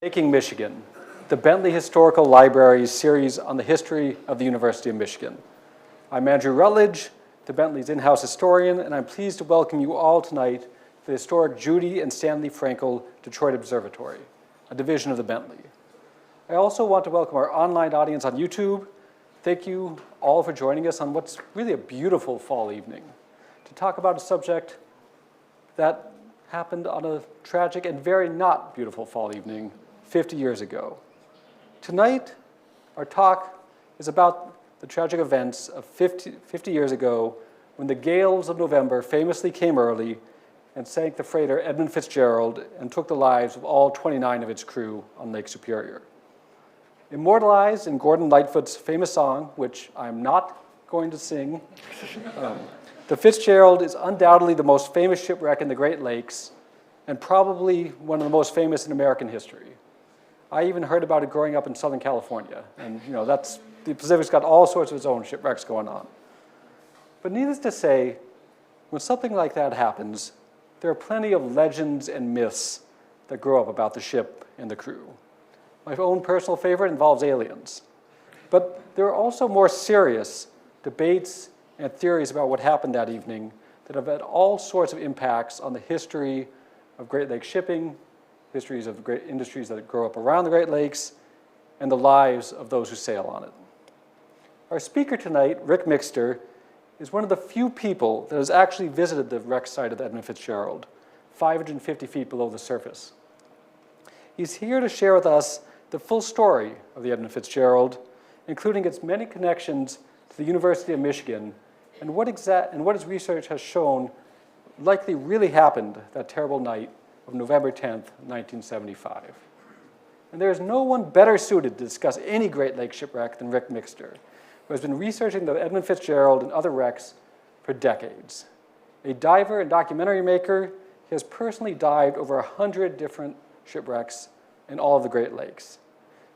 Making Michigan, the Bentley Historical Library's series on the history of the University of Michigan. I'm Andrew Rutledge, the Bentley's in-house historian, and I'm pleased to welcome you all tonight to the historic Judy and Stanley Frankel Detroit Observatory, a division of the Bentley. I also want to welcome our online audience on YouTube. Thank you all for joining us on what's really a beautiful fall evening to talk about a subject that happened on a tragic and very not beautiful fall evening 50 years ago. Tonight, our talk is about the tragic events of 50 years ago when the gales of November famously came early and sank the freighter Edmund Fitzgerald and took the lives of all 29 of its crew on Lake Superior. Immortalized in Gordon Lightfoot's famous song, which I'm not going to sing, the Fitzgerald is undoubtedly the most famous shipwreck in the Great Lakes and probably one of the most famous in American history. I even heard about it growing up in Southern California, and the Pacific's got all sorts of its own shipwrecks going on. But needless to say, when something like that happens, there are plenty of legends and myths that grow up about the ship and the crew. My own personal favorite involves aliens. But there are also more serious debates and theories about what happened that evening that have had all sorts of impacts on the history of Great Lakes shipping, histories of great industries that grow up around the Great Lakes, and the lives of those who sail on it. Our speaker tonight, Rick Mixter, is one of the few people that has actually visited the wreck site of the Edmund Fitzgerald, 550 feet below the surface. He's here to share with us the full story of the Edmund Fitzgerald, including its many connections to the University of Michigan, and what his research has shown likely really happened that terrible night of November 10th, 1975. And there is no one better suited to discuss any Great Lakes shipwreck than Rick Mixter, who has been researching the Edmund Fitzgerald and other wrecks for decades. A diver and documentary maker, he has personally dived over 100 different shipwrecks in all of the Great Lakes.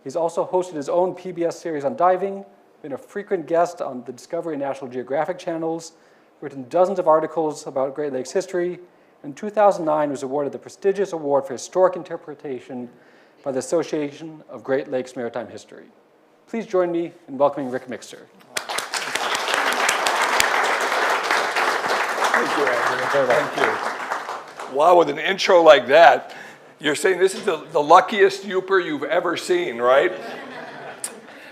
He's also hosted his own PBS series on diving, been a frequent guest on the Discovery and National Geographic channels, written dozens of articles about Great Lakes history. In 2009, was awarded the prestigious award for historic interpretation by the Association of Great Lakes Maritime History. Please join me in welcoming Rick Mixter. Thank you, Andrew. Thank you. Wow, with an intro like that, you're saying this is the luckiest Youper you've ever seen, right?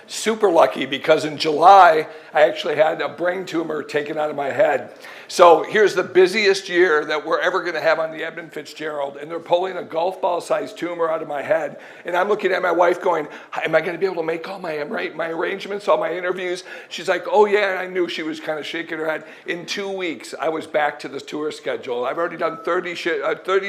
Super lucky, because in July, I actually had a brain tumor taken out of my head. So here's the busiest year that we're ever going to have on the Edmund Fitzgerald, and they're pulling a golf ball-sized tumor out of my head. And I'm looking at my wife going, am I going to be able to make all my arrangements, all my interviews? She's like, oh yeah, and I knew she was kind of shaking her head. In 2 weeks, I was back to the tour schedule. I've already done 30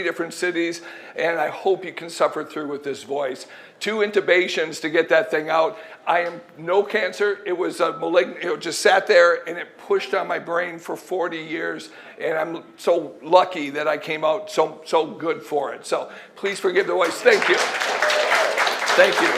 different cities, and I hope you can suffer through with this voice. 2 intubations to get that thing out. I am no cancer. It was a malignant, it just sat there and it pushed on my brain for 40 years. And I'm so lucky that I came out so good for it. So please forgive the voice. Thank you. Thank you.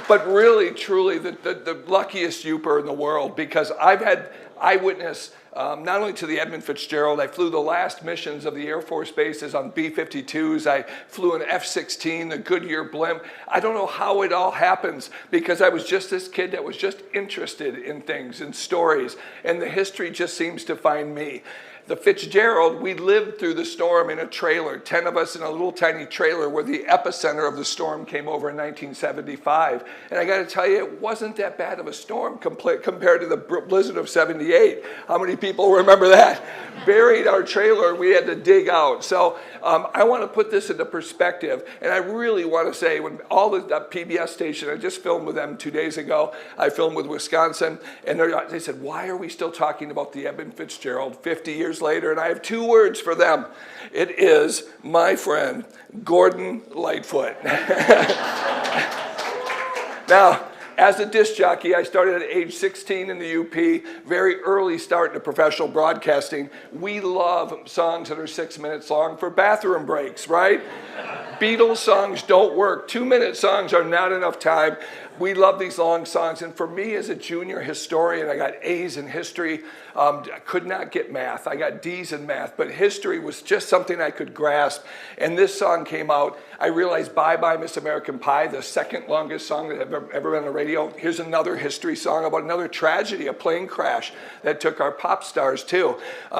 But really, truly, the luckiest Youper in the world, because I've had eyewitness not only to the Edmund Fitzgerald. I flew the last missions of the Air Force bases on B-52s. I flew an F-16, the Goodyear blimp. I don't know how it all happens, because I was just this kid that was just interested in things, in stories, and the history just seems to find me. The Fitzgerald, we lived through the storm in a trailer, 10 of us in a little tiny trailer where the epicenter of the storm came over in 1975. And I got to tell you, it wasn't that bad of a storm compared to the blizzard of 78. How many people remember that? Buried our trailer, we had to dig out. So I want to put this into perspective. And I really want to say, when all the PBS station, I just filmed with them 2 days ago. I filmed with Wisconsin. And they said, why are we still talking about the Edmund Fitzgerald 50 years later? And I have 2 words for them. It is my friend, Gordon Lightfoot. Now, as a disc jockey, I started at age 16 in the UP, very early start into professional broadcasting. We love songs that are 6 minutes long for bathroom breaks, right? Beatles songs don't work. 2-minute songs are not enough time. We love these long songs, and for me as a junior historian, I got A's in history. I could not get math. I got D's in math, but history was just something I could grasp. And this song came out. I realized Bye Bye Miss American Pie, the second longest song that I've ever been on the radio. Here's another history song about another tragedy, a plane crash that took our pop stars too.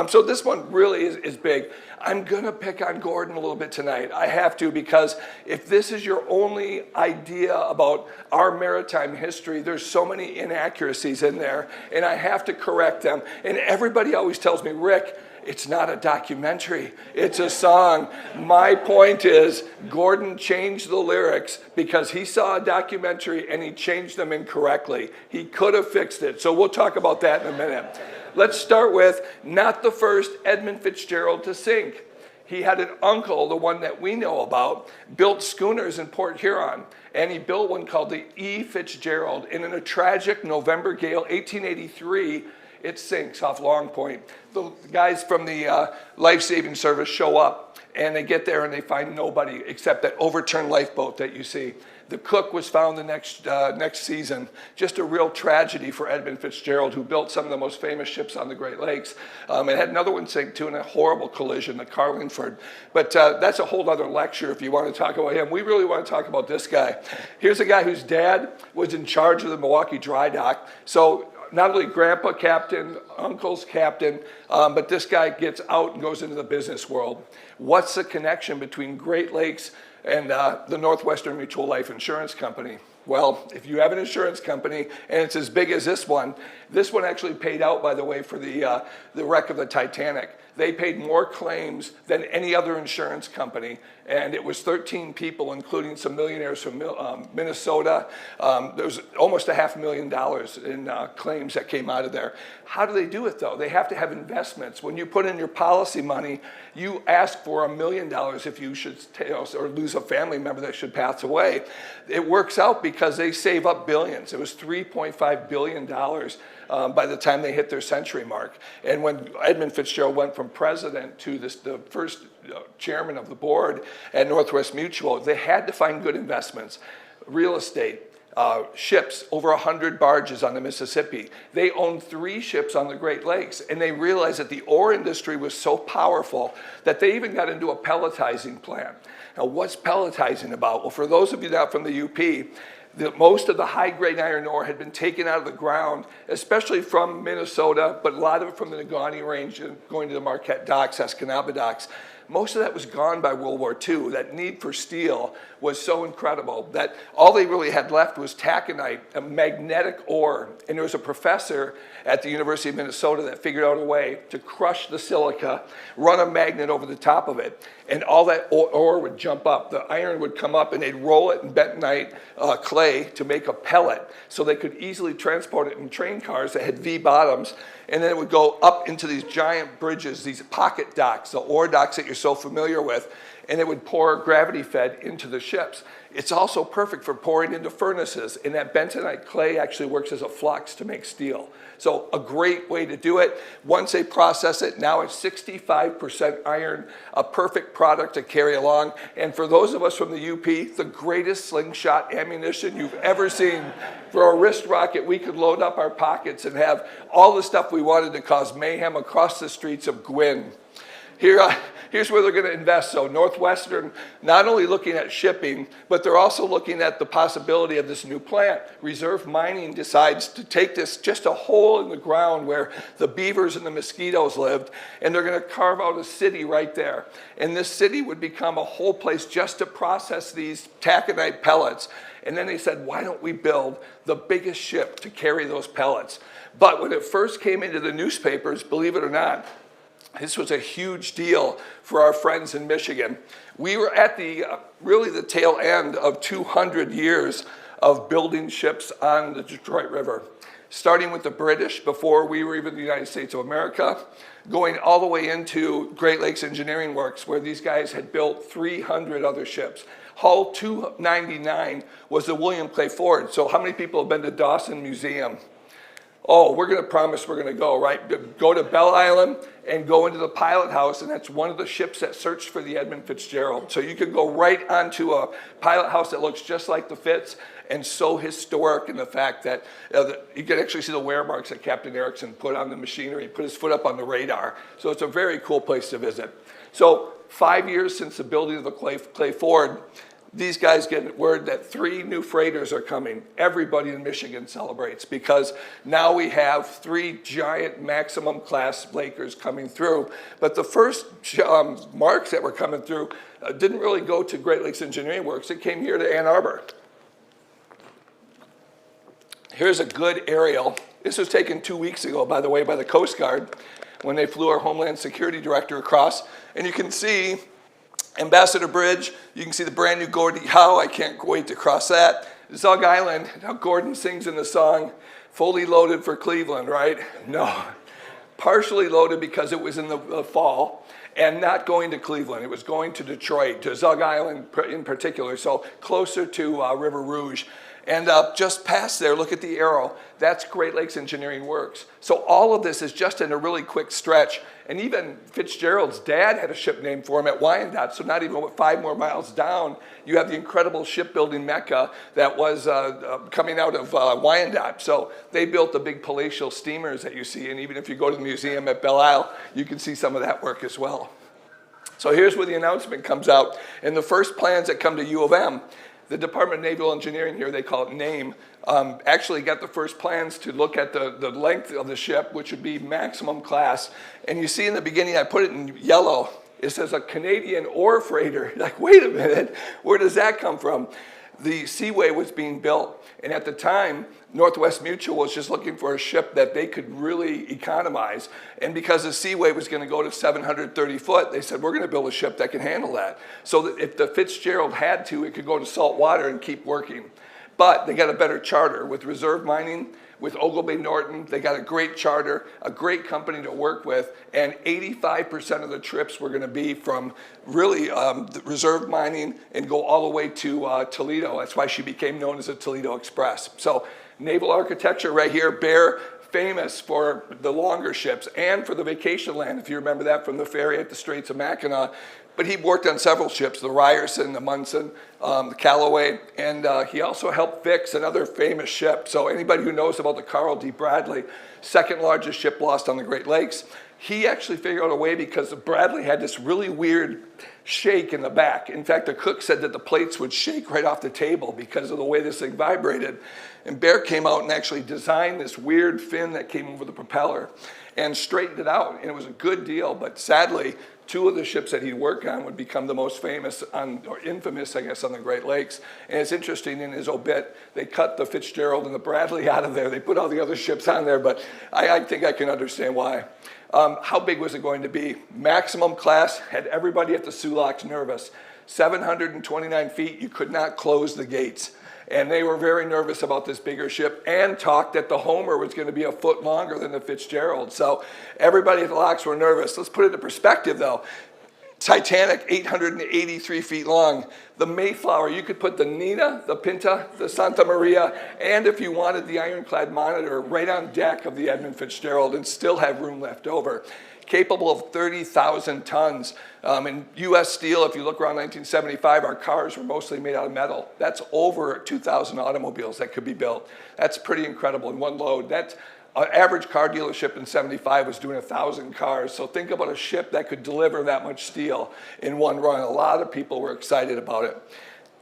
So this one really is big. I'm gonna pick on Gordon a little bit tonight. I have to, because if this is your only idea about our maritime history, there's so many inaccuracies in there, and I have to correct them. And everybody always tells me, Rick, it's not a documentary, it's a song. My point is, Gordon changed the lyrics because he saw a documentary and he changed them incorrectly. He could have fixed it, so we'll talk about that in a minute. Let's start with not the first Edmund Fitzgerald to sink. He had an uncle, the one that we know about, built schooners in Port Huron, and he built one called the E. Fitzgerald. And in a tragic November gale, 1883, it sinks off Long Point. The guys from the life-saving service show up, and they get there and they find nobody except that overturned lifeboat that you see. The cook was found the next season. Just a real tragedy for Edmund Fitzgerald, who built some of the most famous ships on the Great Lakes. It had another one sink too in a horrible collision, the Carlingford. But that's a whole other lecture if you want to talk about him. We really want to talk about this guy. Here's a guy whose dad was in charge of the Milwaukee Dry Dock. So not only grandpa captain, uncle's captain, but this guy gets out and goes into the business world. What's the connection between Great Lakes and the Northwestern Mutual Life Insurance Company? Well, if you have an insurance company and it's as big as this one actually paid out, by the way, for the wreck of the Titanic. They paid more claims than any other insurance company, and it was 13 people, including some millionaires from Minnesota. There was almost $500,000 in claims that came out of there. How do they do it, though? They have to have investments. When you put in your policy money, you ask for $1 million if you should or lose a family member that should pass away. It works out because they save up billions. It was $3.5 billion by the time they hit their century mark. And when Edmund Fitzgerald went from president to the first chairman of the board at Northwest Mutual, they had to find good investments. Real estate, ships, over 100 barges on the Mississippi. They owned 3 ships on the Great Lakes, and they realized that the ore industry was so powerful that they even got into a pelletizing plant. Now, what's pelletizing about? Well, for those of you not from the UP, most of the high-grade iron ore had been taken out of the ground, especially from Minnesota, but a lot of it from the Negaunee Range and going to the Marquette docks, Escanaba docks. Most of that was gone by World War II. That need for steel was so incredible that all they really had left was taconite, a magnetic ore. And there was a professor at the University of Minnesota that figured out a way to crush the silica, run a magnet over the top of it, and all that ore would jump up. The iron would come up, and they'd roll it in bentonite clay to make a pellet, so they could easily transport it in train cars that had V bottoms. And then it would go up into these giant bridges, these pocket docks, the ore docks that you're so familiar with, and it would pour gravity-fed into the ships. It's also perfect for pouring into furnaces, and that bentonite clay actually works as a flux to make steel. So a great way to do it. Once they process it, now it's 65% iron, a perfect product to carry along. And for those of us from the UP, the greatest slingshot ammunition you've ever seen. For a wrist rocket, we could load up our pockets and have all the stuff we wanted to cause mayhem across the streets of Gwyn. Here's where they're going to invest. So Northwestern, not only looking at shipping, but they're also looking at the possibility of this new plant. Reserve Mining decides to take this, just a hole in the ground where the beavers and the mosquitoes lived, and they're going to carve out a city right there. And this city would become a whole place just to process these taconite pellets. And then they said, why don't we build the biggest ship to carry those pellets? But when it first came into the newspapers, believe it or not, this was a huge deal for our friends in Michigan. We were at really the tail end of 200 years of building ships on the Detroit River, starting with the British before we were even the United States of America, going all the way into Great Lakes Engineering Works, where these guys had built 300 other ships. Hull 299 was the William Clay Ford. So how many people have been to Dawson Museum? Oh, we're going to promise we're going to go, right? Go to Belle Island and go into the pilot house, and that's one of the ships that searched for the Edmund Fitzgerald. So you could go right onto a pilot house that looks just like the Fitz, and so historic in the fact that you can actually see the wear marks that Captain Erickson put on the machinery. He put his foot up on the radar. So it's a very cool place to visit. So 5 years since the building of the Clay Ford, these guys get word that 3 new freighters are coming. Everybody in Michigan celebrates because now we have 3 giant maximum class Lakers coming through. But the first marks that were coming through didn't really go to Great Lakes Engineering Works. It came here to Ann Arbor. Here's a good aerial. This was taken 2 weeks ago, by the way, by the Coast Guard when they flew our Homeland Security Director across. And you can see Ambassador Bridge. You can see the brand new Gordie Howe. I can't wait to cross that. Zug Island. Now Gordon sings in the song, fully loaded for Cleveland, right? No. Partially loaded because it was in the fall and not going to Cleveland. It was going to Detroit, to Zug Island in particular, so closer to River Rouge. And just past there, look at the arrow. That's Great Lakes Engineering Works. So all of this is just in a really quick stretch. And even Fitzgerald's dad had a ship named for him at Wyandotte. So not even 5 more miles down, you have the incredible shipbuilding mecca that was coming out of Wyandotte. So they built the big palatial steamers that you see. And even if you go to the museum at Belle Isle, you can see some of that work as well. So here's where the announcement comes out. And the first plans that come to U of M, the Department of Naval Engineering here, they call it NAME, actually got the first plans to look at the length of the ship, which would be maximum class. And you see in the beginning, I put it in yellow, it says a Canadian ore freighter. Like, wait a minute, where does that come from? The Seaway was being built. And at the time, Northwest Mutual was just looking for a ship that they could really economize. And because the Seaway was going to go to 730 foot, they said, we're going to build a ship that can handle that. So that if the Fitzgerald had to, it could go to salt water and keep working. But they got a better charter with Reserve Mining, with Ogilvy Norton. They got a great charter, a great company to work with, and 85% of the trips were going to be from really the Reserve Mining and go all the way to Toledo. That's why she became known as the Toledo Express. So naval architecture right here, Bear, famous for the longer ships and for the vacation land, if you remember that from the ferry at the Straits of Mackinac. But he worked on several ships, the Ryerson, the Munson, the Callaway, and he also helped fix another famous ship. So anybody who knows about the Carl D. Bradley, second largest ship lost on the Great Lakes, he actually figured out a way because the Bradley had this really weird shake in the back. In fact, the cook said that the plates would shake right off the table because of the way this thing vibrated. And Bear came out and actually designed this weird fin that came over the propeller and straightened it out. And it was a good deal, but sadly, 2 of the ships that he'd work on would become the most famous or infamous, I guess, on the Great Lakes. And it's interesting, in his obit, they cut the Fitzgerald and the Bradley out of there. They put all the other ships on there, but I think I can understand why. How big was it going to be? Maximum class had everybody at the Sulaks nervous. 729 feet, you could not close the gates. And they were very nervous about this bigger ship and talked that the Homer was going to be a foot longer than the Fitzgerald. So everybody at the locks were nervous. Let's put it into perspective, though. Titanic, 883 feet long. The Mayflower, you could put the Nina, the Pinta, the Santa Maria, and if you wanted the Ironclad Monitor right on deck of the Edmund Fitzgerald and still have room left over. Capable of 30,000 tons. In U.S. Steel, if you look around 1975, our cars were mostly made out of metal. That's over 2,000 automobiles that could be built. That's pretty incredible in one load. That's an average car dealership in 75 was doing 1,000 cars. So think about a ship that could deliver that much steel in one run. A lot of people were excited about it.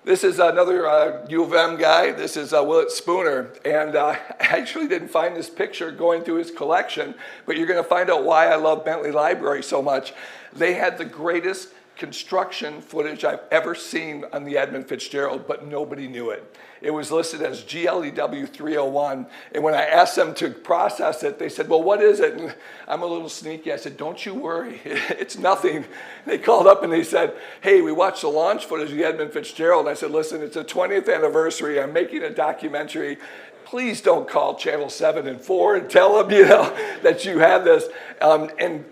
This is another U of M guy. This is Willett Spooner. And I actually didn't find this picture going through his collection, but you're going to find out why I love Bentley Library so much. They had the greatest construction footage I've ever seen on the Edmund Fitzgerald, but nobody knew it. It was listed as GLEW 301. And when I asked them to process it, they said, well, what is it? And I'm a little sneaky. I said, don't you worry. It's nothing. They called up and they said, hey, we watched the launch footage of the Edmund Fitzgerald. And I said, listen, it's the 20th anniversary. I'm making a documentary. Please don't call Channel 7 and 4 and tell them, that you have this. And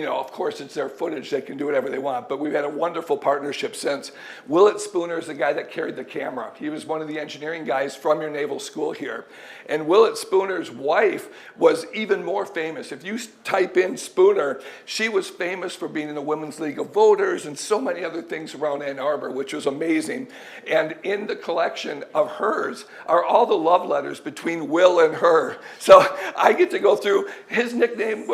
of course, it's their footage. They can do whatever they want. But we've had a wonderful partnership since. Willett Spooner is the guy that carried the camera. He was one of the engineering guys from your naval school here. And Willett Spooner's wife was even more famous. If you type in Spooner, she was famous for being in the Women's League of Voters and so many other things around Ann Arbor, which was amazing. And in the collection of hers are all the love letters between Will and her. So I get to go through his nickname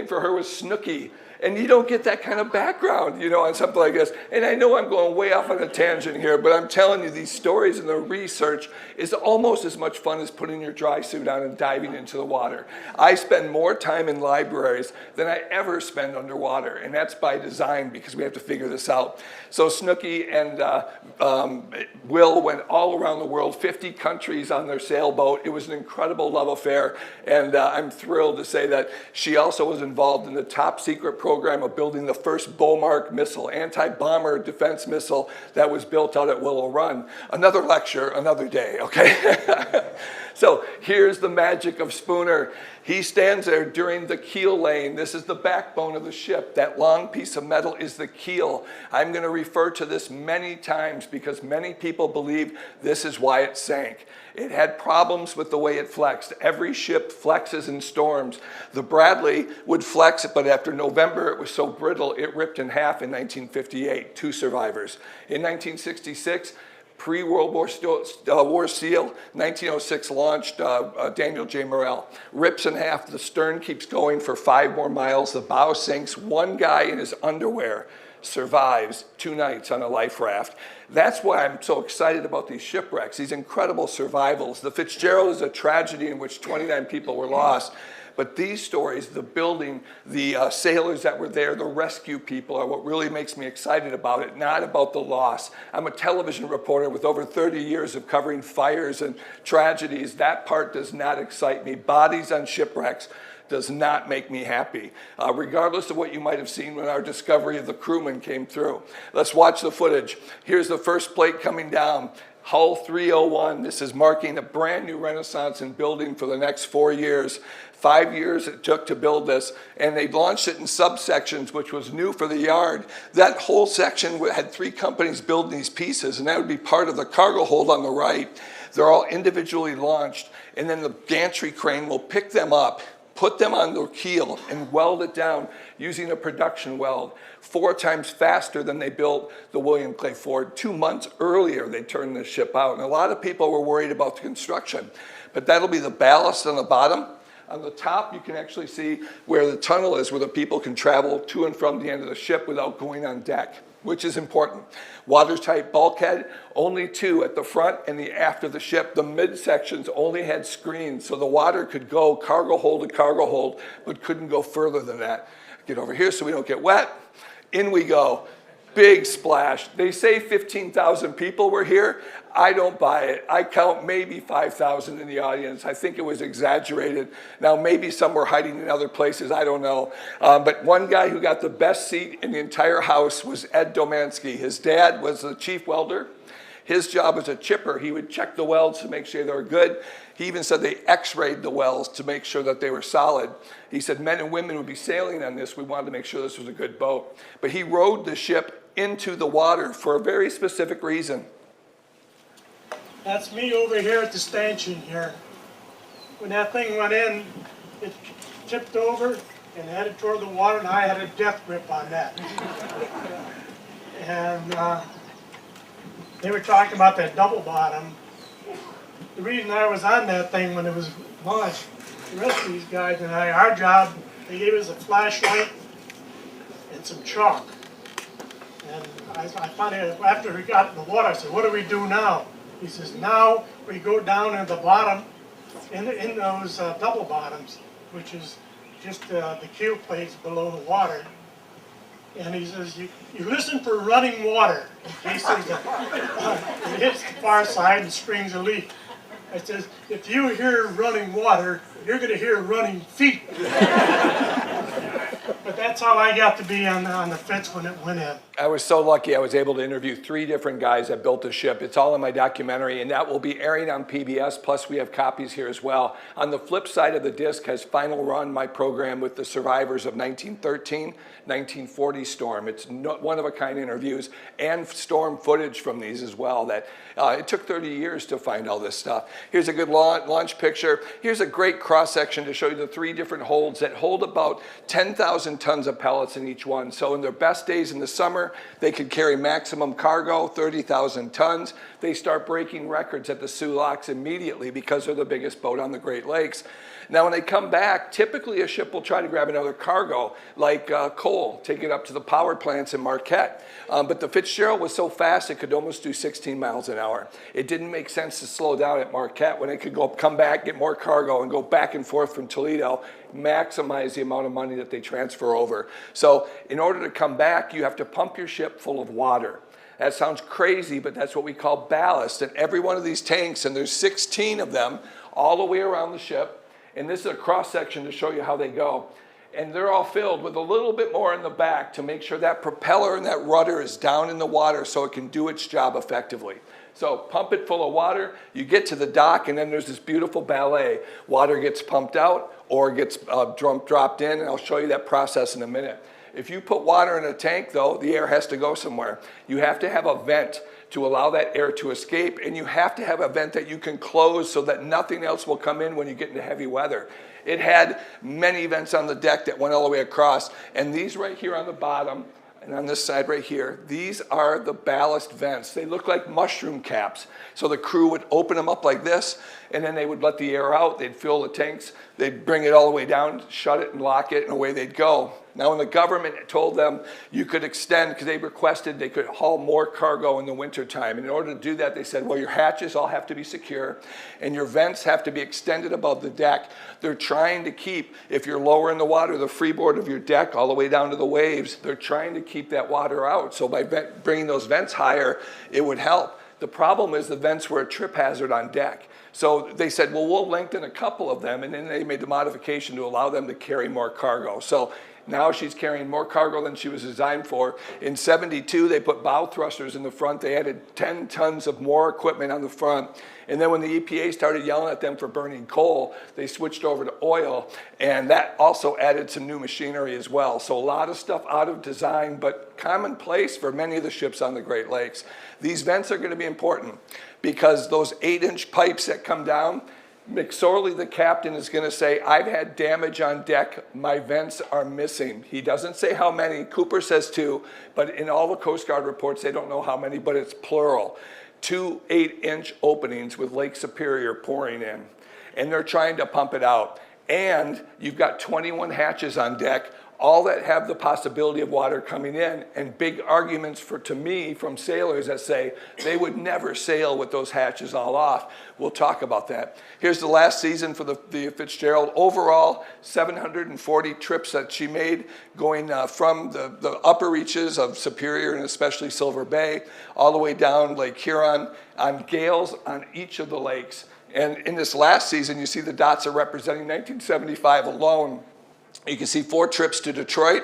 for her was Snooky. And you don't get that kind of background, on something like this. And I know I'm going way off on a tangent here, but I'm telling you, these stories and the research is almost as much fun as putting your dry suit on and diving into the water. I spend more time in libraries than I ever spend underwater, and that's by design because we have to figure this out. So Snooky and Will went all around the world, 50 countries on their sailboat. It was an incredible love affair, and I'm thrilled to say that she also was involved in the top secret program of building the first Bomark missile, anti-bomber defense missile that was built out at Willow Run. Another lecture, another day, okay? So here's the magic of Spooner. He stands there during the keel laying. This is the backbone of the ship. That long piece of metal is the keel. I'm going to refer to this many times because many people believe this is why it sank. It had problems with the way it flexed. Every ship flexes in storms. The Bradley would flex, but after November it was so brittle it ripped in half in 1958. 2 survivors. In 1966, pre-World War SEAL, 1906 launched Daniel J. Morrell. Rips in half, the stern keeps going for 5 more miles, the bow sinks, one guy in his underwear survives 2 nights on a life raft. That's why I'm so excited about these shipwrecks, these incredible survivals. The Fitzgerald is a tragedy in which 29 people were lost. But these stories, the building, the sailors that were there, the rescue people are what really makes me excited about it, not about the loss. I'm a television reporter with over 30 years of covering fires and tragedies. That part does not excite me. Bodies on shipwrecks does not make me happy, regardless of what you might have seen when our discovery of the crewman came through. Let's watch the footage. Here's the first plate coming down. Hull 301, this is marking a brand new renaissance in building for the next 4 years. 5 years it took to build this, and they launched it in subsections, which was new for the yard. That whole section had 3 companies building these pieces, and that would be part of the cargo hold on the right. They're all individually launched, and then the gantry crane will pick them up, put them on the keel, and weld it down using a production weld. 4 times faster than they built the William Clay Ford. 2 months earlier, they turned the ship out. And a lot of people were worried about the construction. But that'll be the ballast on the bottom. On the top, you can actually see where the tunnel is, where the people can travel to and from the end of the ship without going on deck, which is important. Watertight bulkhead, only 2 at the front and the aft of the ship. The midsections only had screens, so the water could go cargo hold to cargo hold, but couldn't go further than that. Get over here so we don't get wet. In we go. Big splash. They say 15,000 people were here. I don't buy it. I count maybe 5,000 in the audience. I think it was exaggerated. Now, maybe some were hiding in other places. I don't know. But one guy who got the best seat in the entire house was Ed Domanski. His dad was the chief welder. His job as a chipper, he would check the welds to make sure they were good. He even said they x-rayed the welds to make sure that they were solid. He said men and women would be sailing on this. We wanted to make sure this was a good boat. But he rowed the ship into the water for a very specific reason. That's me over here at the stanchion here. When that thing went in, it tipped over and headed toward the water, and I had a death grip on that. And they were talking about that double bottom. The reason I was on that thing when it was launched, the rest of these guys and I, our job, they gave us a flashlight and some chalk. And I found out after we got in the water, I said, what do we do now? He says, now we go down in the bottom, in those double bottoms, which is just the keel plates below the water. And he says, you listen for running water in case it hits the far side and springs a leak. I says, if you hear running water, you're going to hear running feet. But That's how I got to be on the Fitz when it went in. I was so lucky I was able to interview 3 different guys that built the ship. It's all in my documentary, and that will be airing on PBS, plus we have copies here as well. On the flip side of the disc has Final Run, my program with the survivors of 1913, 1940 storm. It's one-of-a-kind interviews and storm footage from these as well. That it took 30 years to find all this stuff. Here's a good launch picture. Here's a great cross-section to show you the 3 different holds that hold about 10,000 tons of pellets in each one. So in their best days in the summer, they could carry maximum cargo, 30,000 tons. They start breaking records at the Soo Locks immediately because they're the biggest boat on the Great Lakes. Now, when they come back, typically a ship will try to grab another cargo, like coal, take it up to the power plants in Marquette. But the Fitzgerald was so fast, it could almost do 16 miles an hour. It didn't make sense to slow down at Marquette when it could come back, get more cargo, and go back and forth from Toledo, maximize the amount of money that they transfer over. So in order to come back, you have to pump your ship full of water. That sounds crazy, but that's what we call ballast. And every one of these tanks, and there's 16 of them all the way around the ship, and this is a cross-section to show you how they go. And they're all filled with a little bit more in the back to make sure that propeller and that rudder is down in the water so it can do its job effectively. So pump it full of water, you get to the dock, and then there's this beautiful ballet. Water gets pumped out or gets dropped in, and I'll show you that process in a minute. If you put water in a tank, though, the air has to go somewhere. You have to have a vent to allow that air to escape, and you have to have a vent that you can close so that nothing else will come in when you get into heavy weather. It had many vents on the deck that went all the way across, and these right here on the bottom and on this side right here, these are the ballast vents. They look like mushroom caps. So the crew would open them up like this, and then they would let the air out. They'd fill the tanks. They'd bring it all the way down, shut it and lock it, and away they'd go. Now, when the government told them you could extend, because they requested they could haul more cargo in the wintertime. And in order to do that, they said, well, your hatches all have to be secure, and your vents have to be extended above the deck. They're trying to keep, if you're lower in the water, the freeboard of your deck all the way down to the waves, they're trying to keep that water out. So by bringing those vents higher, it would help. The problem is the vents were a trip hazard on deck. So they said, well, we'll lengthen a couple of them, and then they made the modification to allow them to carry more cargo. So now she's carrying more cargo than she was designed for. In '72, they put bow thrusters in the front. They added 10 tons of more equipment on the front. And then when the EPA started yelling at them for burning coal, they switched over to oil, and that also added some new machinery as well. So a lot of stuff out of design, but commonplace for many of the ships on the Great Lakes. These vents are going to be important because those 8-inch pipes that come down, McSorley, the captain, is going to say, I've had damage on deck. My vents are missing. He doesn't say how many. Cooper says 2, but in all the Coast Guard reports, they don't know how many, but it's plural. 2 8-inch openings with Lake Superior pouring in, and they're trying to pump it out. And you've got 21 hatches on deck, all that have the possibility of water coming in, and big arguments to me from sailors that say they would never sail with those hatches all off. We'll talk about that. Here's the last season for the Fitzgerald. Overall, 740 trips that she made, going from the upper reaches of Superior and especially Silver Bay, all the way down Lake Huron, on gales on each of the lakes. And in this last season, you see the dots are representing 1975 alone. You can see 4 trips to Detroit.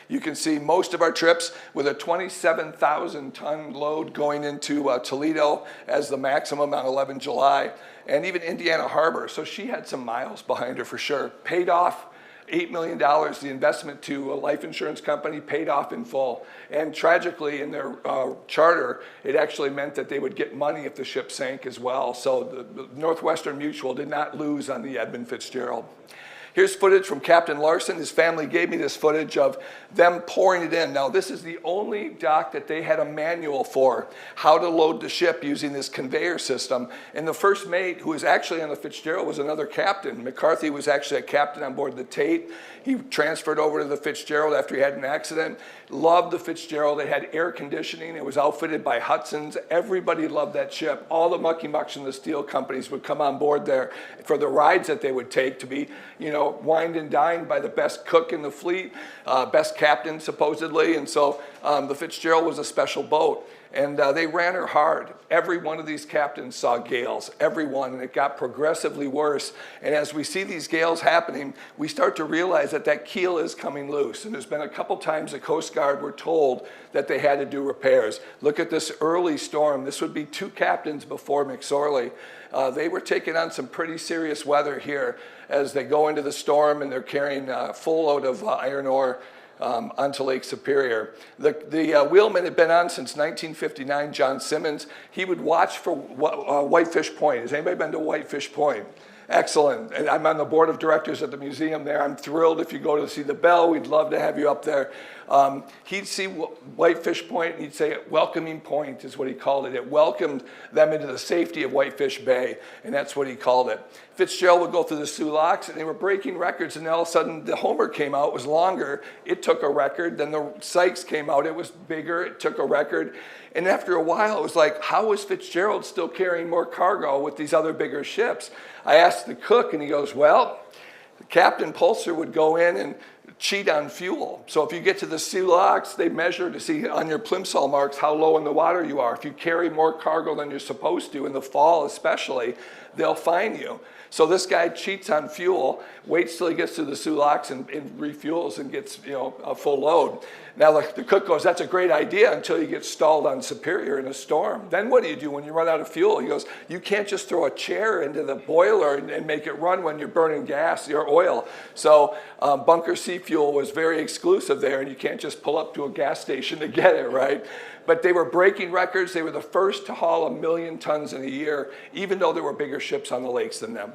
You can see most of our trips with a 27,000-ton load going into Toledo as the maximum on 11 July, and even Indiana Harbor. So she had some miles behind her for sure. Paid off $8 million, the investment to a life insurance company, paid off in full. And tragically, in their charter, it actually meant that they would get money if the ship sank as well. So the Northwestern Mutual did not lose on the Edmund Fitzgerald. Here's footage from Captain Larson. His family gave me this footage of them pouring it in. Now, this is the only dock that they had a manual for how to load the ship using this conveyor system. And the first mate, who was actually on the Fitzgerald, was another captain. McCarthy was actually a captain on board the Tate. He transferred over to the Fitzgerald after he had an accident. Loved the Fitzgerald. It had air conditioning. It was outfitted by Hudson's. Everybody loved that ship. All the mucky mucks and the steel companies would come on board there for the rides that they would take to be, wined and dined by the best cook in the fleet, best captain supposedly. And so the Fitzgerald was a special boat. And they ran her hard. Every one of these captains saw gales, every one, and it got progressively worse. And as we see these gales happening, we start to realize that that keel is coming loose. And there's been a couple times the Coast Guard were told that they had to do repairs. Look at this early storm. This would be 2 captains before McSorley. They were taking on some pretty serious weather here as they go into the storm, and they're carrying a full load of iron ore onto Lake Superior. The wheelman had been on since 1959, John Simmons. He would watch for Whitefish Point. Has anybody been to Whitefish Point? Excellent. And I'm on the board of directors at the museum there. I'm thrilled if you go to see the bell. We'd love to have you up there. He'd see Whitefish Point, and he'd say welcoming point is what he called it. It welcomed them into the safety of Whitefish Bay, and that's what he called it. Fitzgerald would go through the Soo Locks, and they were breaking records, and then all of a sudden the Homer came out. It was longer. It took a record. Then the Sykes came out. It was bigger. It took a record. And after a while, it was like, how is Fitzgerald still carrying more cargo with these other bigger ships? I asked the cook, and he goes, well, Captain Pulser would go in and cheat on fuel. So if you get to the Soo Locks, they measure to see on your Plimsoll marks how low in the water you are. If you carry more cargo than you're supposed to, in the fall especially, they'll fine you. So this guy cheats on fuel, waits till he gets to the Soo Locks and refuels and gets, a full load. Now the cook goes, that's a great idea until you get stalled on Superior in a storm. Then what do you do when you run out of fuel? He goes, you can't just throw a chair into the boiler and make it run when you're burning gas or oil. So Bunker Sea Fuel was very exclusive there, and you can't just pull up to a gas station to get it, right? But they were breaking records. They were the first to haul 1 million tons in a year, even though there were bigger ships on the lakes than them.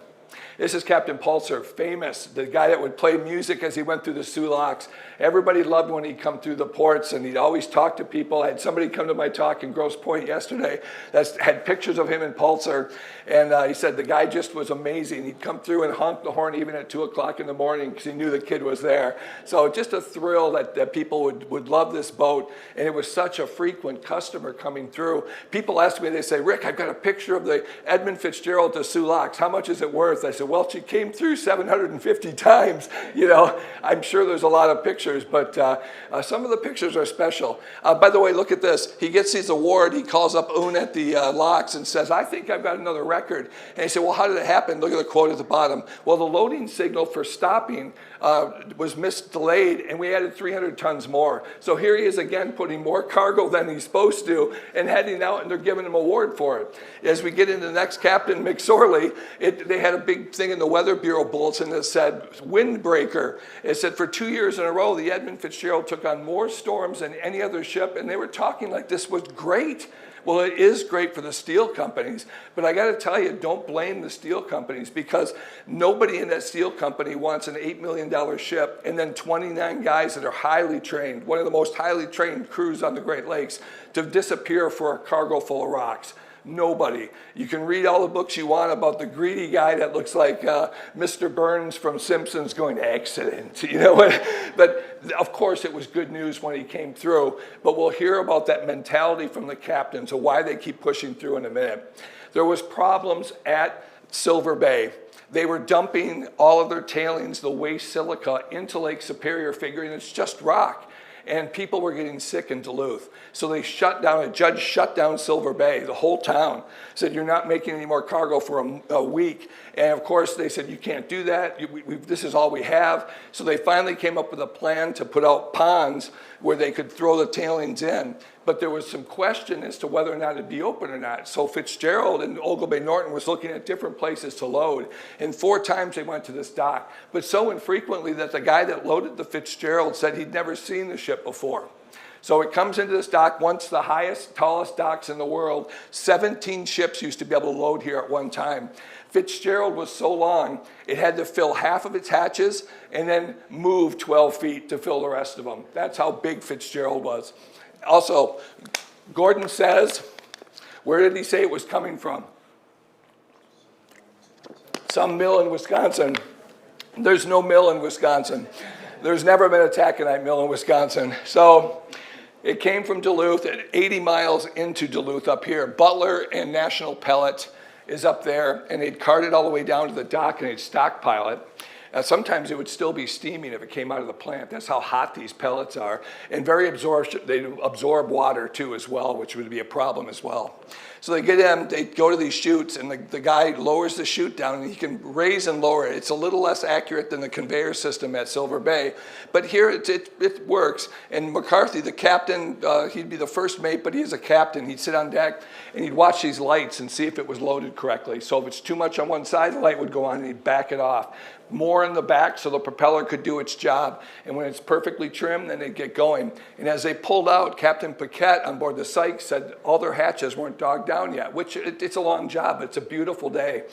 This is Captain Pulser, famous, the guy that would play music as he went through the Soo Locks. Everybody loved when he'd come through the ports, and he'd always talk to people. I had somebody come to my talk in Grosse Pointe yesterday that had pictures of him and Pulser, and he said the guy just was amazing. He'd come through and honk the horn even at 2 o'clock in the morning because he knew the kid was there. So just a thrill that people would love this boat, and it was such a frequent customer coming through. People ask me, they say, Rick, I've got a picture of the Edmund Fitzgerald to Soo Locks. How much is it worth? I said, well, she came through 750 times. I'm sure there's a lot of pictures, but some of the pictures are special. By the way, look at this. He gets his award. He calls up Un at the locks and says, I think I've got another record. And he said, well, how did it happen? Look at the quote at the bottom. Well, the loading signal for stopping was delayed, and we added 300 tons more. So here he is again putting more cargo than he's supposed to and heading out, and they're giving him an award for it. As we get into the next captain, McSorley, they had a big thing in the Weather Bureau bulletin that said windbreaker. It said for 2 years in a row, the Edmund Fitzgerald took on more storms than any other ship, and they were talking like this was great. Well, it is great for the steel companies, but I got to tell you, don't blame the steel companies, because nobody in that steel company wants an $8 million ship and then 29 guys that are highly trained, one of the most highly trained crews on the Great Lakes, to disappear for a cargo full of rocks. Nobody. You can read all the books you want about the greedy guy that looks like Mr. Burns from Simpsons going, excellent, But of course it was good news when he came through, but we'll hear about that mentality from the captains of why they keep pushing through in a minute. There was problems at Silver Bay. They were dumping all of their tailings, the waste silica, into Lake Superior, figuring it's just rock. And people were getting sick in Duluth. So they a judge shut down Silver Bay, the whole town, said you're not making any more cargo for a week. And of course they said you can't do that, this is all we have. So they finally came up with a plan to put out ponds where they could throw the tailings in. But there was some question as to whether or not it'd be open or not. So Fitzgerald and Oglebay Norton was looking at different places to load. And 4 times they went to this dock, but so infrequently that the guy that loaded the Fitzgerald said he'd never seen the ship before. So it comes into this dock, once the highest, tallest docks in the world. 17 ships used to be able to load here at one time. Fitzgerald was so long, it had to fill half of its hatches and then move 12 feet to fill the rest of them. That's how big Fitzgerald was. Also, Gordon says, where did he say it was coming from? Some mill in Wisconsin. There's no mill in Wisconsin. There's never been a taconite mill in Wisconsin. So it came from Duluth, at 80 miles into Duluth up here. Butler and National Pellet is up there, and they'd cart it all the way down to the dock and they'd stockpile it. Sometimes it would still be steaming if it came out of the plant. That's how hot these pellets are. And they absorb water too as well, which would be a problem as well. So they get in, they go to these chutes, and the guy lowers the chute down, and he can raise and lower it. It's a little less accurate than the conveyor system at Silver Bay, but here it works. And McCarthy, the captain, he'd be the first mate, but he's a captain. He'd sit on deck, and he'd watch these lights and see if it was loaded correctly. So if it's too much on one side, the light would go on, and he'd back it off. More in the back so the propeller could do its job. And when it's perfectly trimmed, then they'd get going. And as they pulled out, Captain Paquette on board the Sykes said all their hatches weren't dogged down yet, which it's a long job, but it's a beautiful day.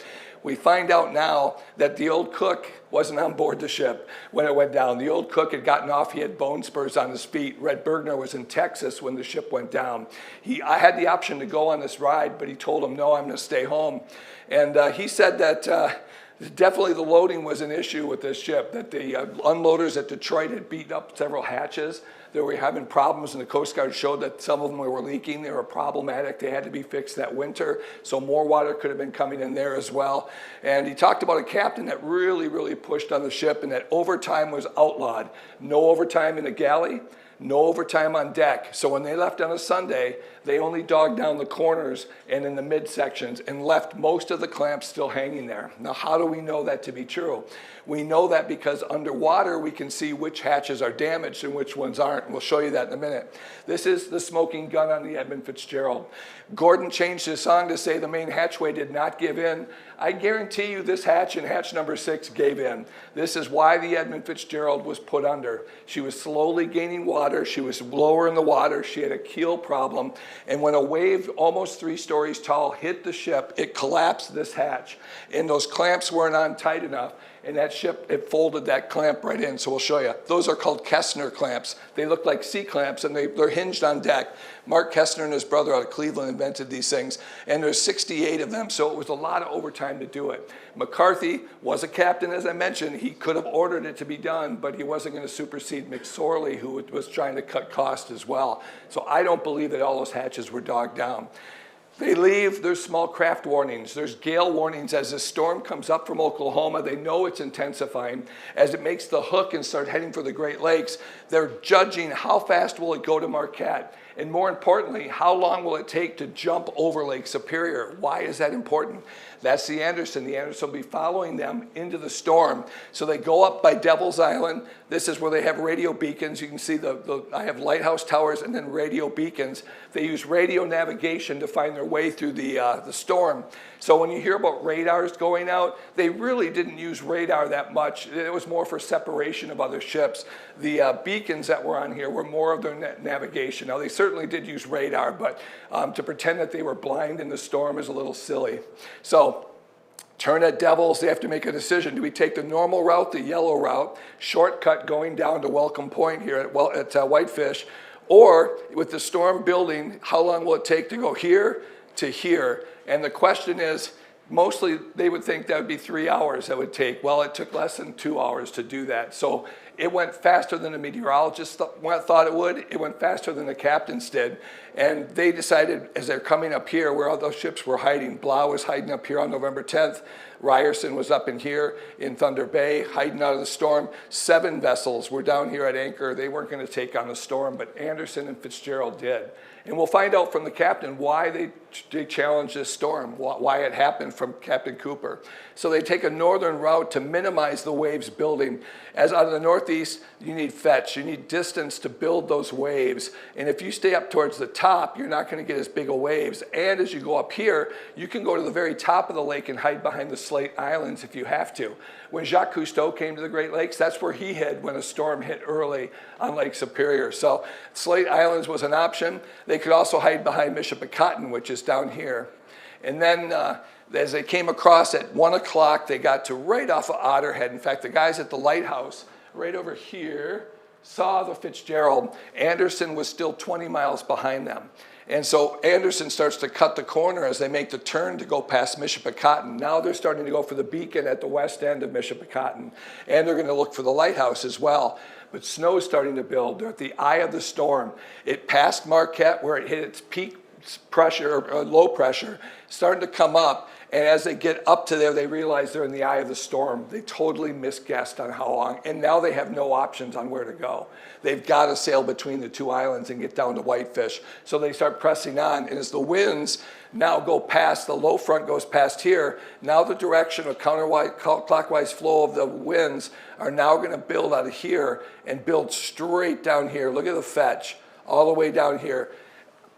We find out now that the old cook wasn't on board the ship when it went down. The old cook had gotten off. He had bone spurs on his feet. Red Bergner was in Texas when the ship went down. I had the option to go on this ride, but he told him, no, I'm going to stay home. And he said that definitely the loading was an issue with this ship, that the unloaders at Detroit had beaten up several hatches. They were having problems, and the Coast Guard showed that some of them were leaking. They were problematic. They had to be fixed that winter, so more water could have been coming in there as well. And he talked about a captain that really, really pushed on the ship, and that overtime was outlawed. No overtime in the galley, no overtime on deck. So when they left on a Sunday, they only dogged down the corners and in the midsections and left most of the clamps still hanging there. Now, how do we know that to be true? We know that because underwater we can see which hatches are damaged and which ones aren't. And we'll show you that in a minute. This is the smoking gun on the Edmund Fitzgerald. Gordon changed his song to say the main hatchway did not give in. I guarantee you this hatch and hatch number 6 gave in. This is why the Edmund Fitzgerald was put under. She was slowly gaining water. She was lower in the water. She had a keel problem. And when a wave almost 3 stories tall hit the ship, it collapsed this hatch. And those clamps weren't on tight enough. And that ship, it folded that clamp right in. So we'll show you. Those are called Kessner clamps. They look like C-clamps, and they're hinged on deck. Mark Kessner and his brother out of Cleveland invented these things. And there's 68 of them, so it was a lot of overtime to do it. McCarthy was a captain, as I mentioned. He could have ordered it to be done, but he wasn't going to supersede McSorley, who was trying to cut costs as well. So I don't believe that all those hatches were dogged down. They leave, there's small craft warnings, there's gale warnings as the storm comes up from Oklahoma. They know it's intensifying. As it makes the hook and start heading for the Great Lakes, they're judging how fast will it go to Marquette. And more importantly, how long will it take to jump over Lake Superior? Why is that important? That's the Anderson. The Anderson will be following them into the storm. So they go up by Devil's Island. This is where they have radio beacons. You can see I have lighthouse towers and then radio beacons. They use radio navigation to find their way through the storm. So when you hear about radars going out, they really didn't use radar that much. It was more for separation of other ships. The beacons that were on here were more of their navigation. Now, they certainly did use radar, but to pretend that they were blind in the storm is a little silly. So turn at Devils, they have to make a decision. Do we take the normal route, the yellow route, shortcut going down to Welcome Point here at Whitefish, or with the storm building, how long will it take to go here to here? And the question is, mostly they would think that would be 3 hours that would take. Well, it took less than 2 hours to do that. So it went faster than the meteorologists thought it would. It went faster than the captains did. And they decided, as they're coming up here, where all those ships were hiding, Blau was hiding up here on November 10th. Ryerson was up in here in Thunder Bay, hiding out of the storm. 7 vessels were down here at anchor. They weren't going to take on the storm, but Anderson and Fitzgerald did. And we'll find out from the captain why they challenged this storm, why it happened from Captain Cooper. So they take a northern route to minimize the waves building. As out of the northeast, you need fetch, you need distance to build those waves. And if you stay up towards the top, you're not going to get as big of waves. And as you go up here, you can go to the very top of the lake and hide behind the Slate Islands if you have to. When Jacques Cousteau came to the Great Lakes, that's where he hid when a storm hit early on Lake Superior. So Slate Islands was an option. They could also hide behind Michipicoten, which is down here. And then as they came across at 1 o'clock, they got to right off of Otterhead. In fact, the guys at the lighthouse right over here saw the Fitzgerald. Anderson was still 20 miles behind them. And so Anderson starts to cut the corner as they make the turn to go past Michipicoten. Now they're starting to go for the beacon at the west end of Michipicoten. And they're going to look for the lighthouse as well. But snow's starting to build. They're at the eye of the storm. It passed Marquette where it hit its peak pressure, or low pressure, starting to come up. And as they get up to there, they realize they're in the eye of the storm. They totally misguessed on how long, and now they have no options on where to go. They've got to sail between the two islands and get down to Whitefish. So they start pressing on, and as the winds now go past, the low front goes past here, now the direction of counterclockwise flow of the winds are now going to build out of here and build straight down here. Look at the fetch, all the way down here.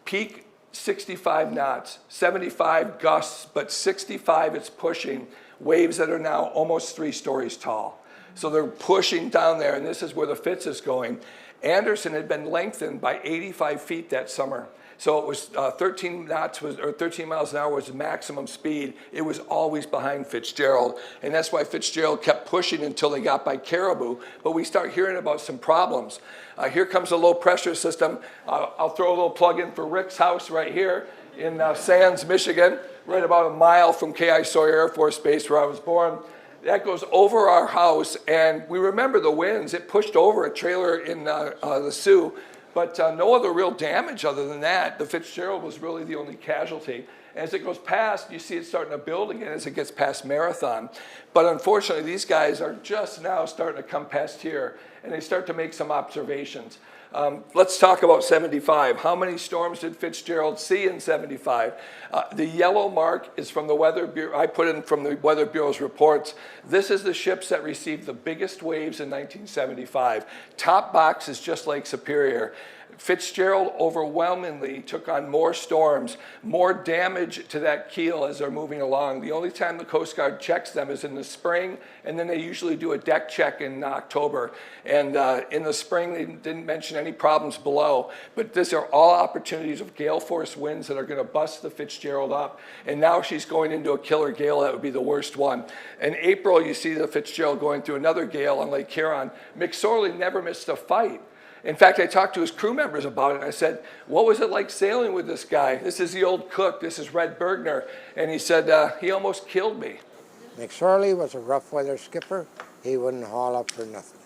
Peak 65 knots, 75 gusts, but 65 it's pushing, waves that are now almost 3 stories tall. So they're pushing down there, and this is where the Fitz is going. Anderson had been lengthened by 85 feet that summer. So it was 13 knots, or 13 miles an hour was the maximum speed. It was always behind Fitzgerald, and that's why Fitzgerald kept pushing until they got by Caribou. But we start hearing about some problems. Here comes a low pressure system. I'll throw a little plug in for Rick's house right here in Sands, Michigan, right about a mile from K.I. Sawyer Air Force Base where I was born. That goes over our house, and we remember the winds. It pushed over a trailer in the Sioux, but no other real damage other than that. The Fitzgerald was really the only casualty. As it goes past, you see it starting to build again as it gets past Marathon. But unfortunately, these guys are just now starting to come past here, and they start to make some observations. Let's talk about 75. How many storms did Fitzgerald see in 75? The yellow mark is from the Weather Bureau. I put in from the Weather Bureau's reports. This is the ships that received the biggest waves in 1975. Top box is just Lake Superior. Fitzgerald overwhelmingly took on more storms, more damage to that keel as they're moving along. The only time the Coast Guard checks them is in the spring, and then they usually do a deck check in October. And in the spring, they didn't mention any problems below. But these are all opportunities of gale force winds that are going to bust the Fitzgerald up. And now she's going into a killer gale. That would be the worst one. In April, you see the Fitzgerald going through another gale on Lake Huron. McSorley never missed a fight. In fact, I talked to his crew members about it, and I said, what was it like sailing with this guy? This is the old cook. This is Red Bergner. And he said, he almost killed me. McSorley was a rough weather skipper. He wouldn't haul up for nothing.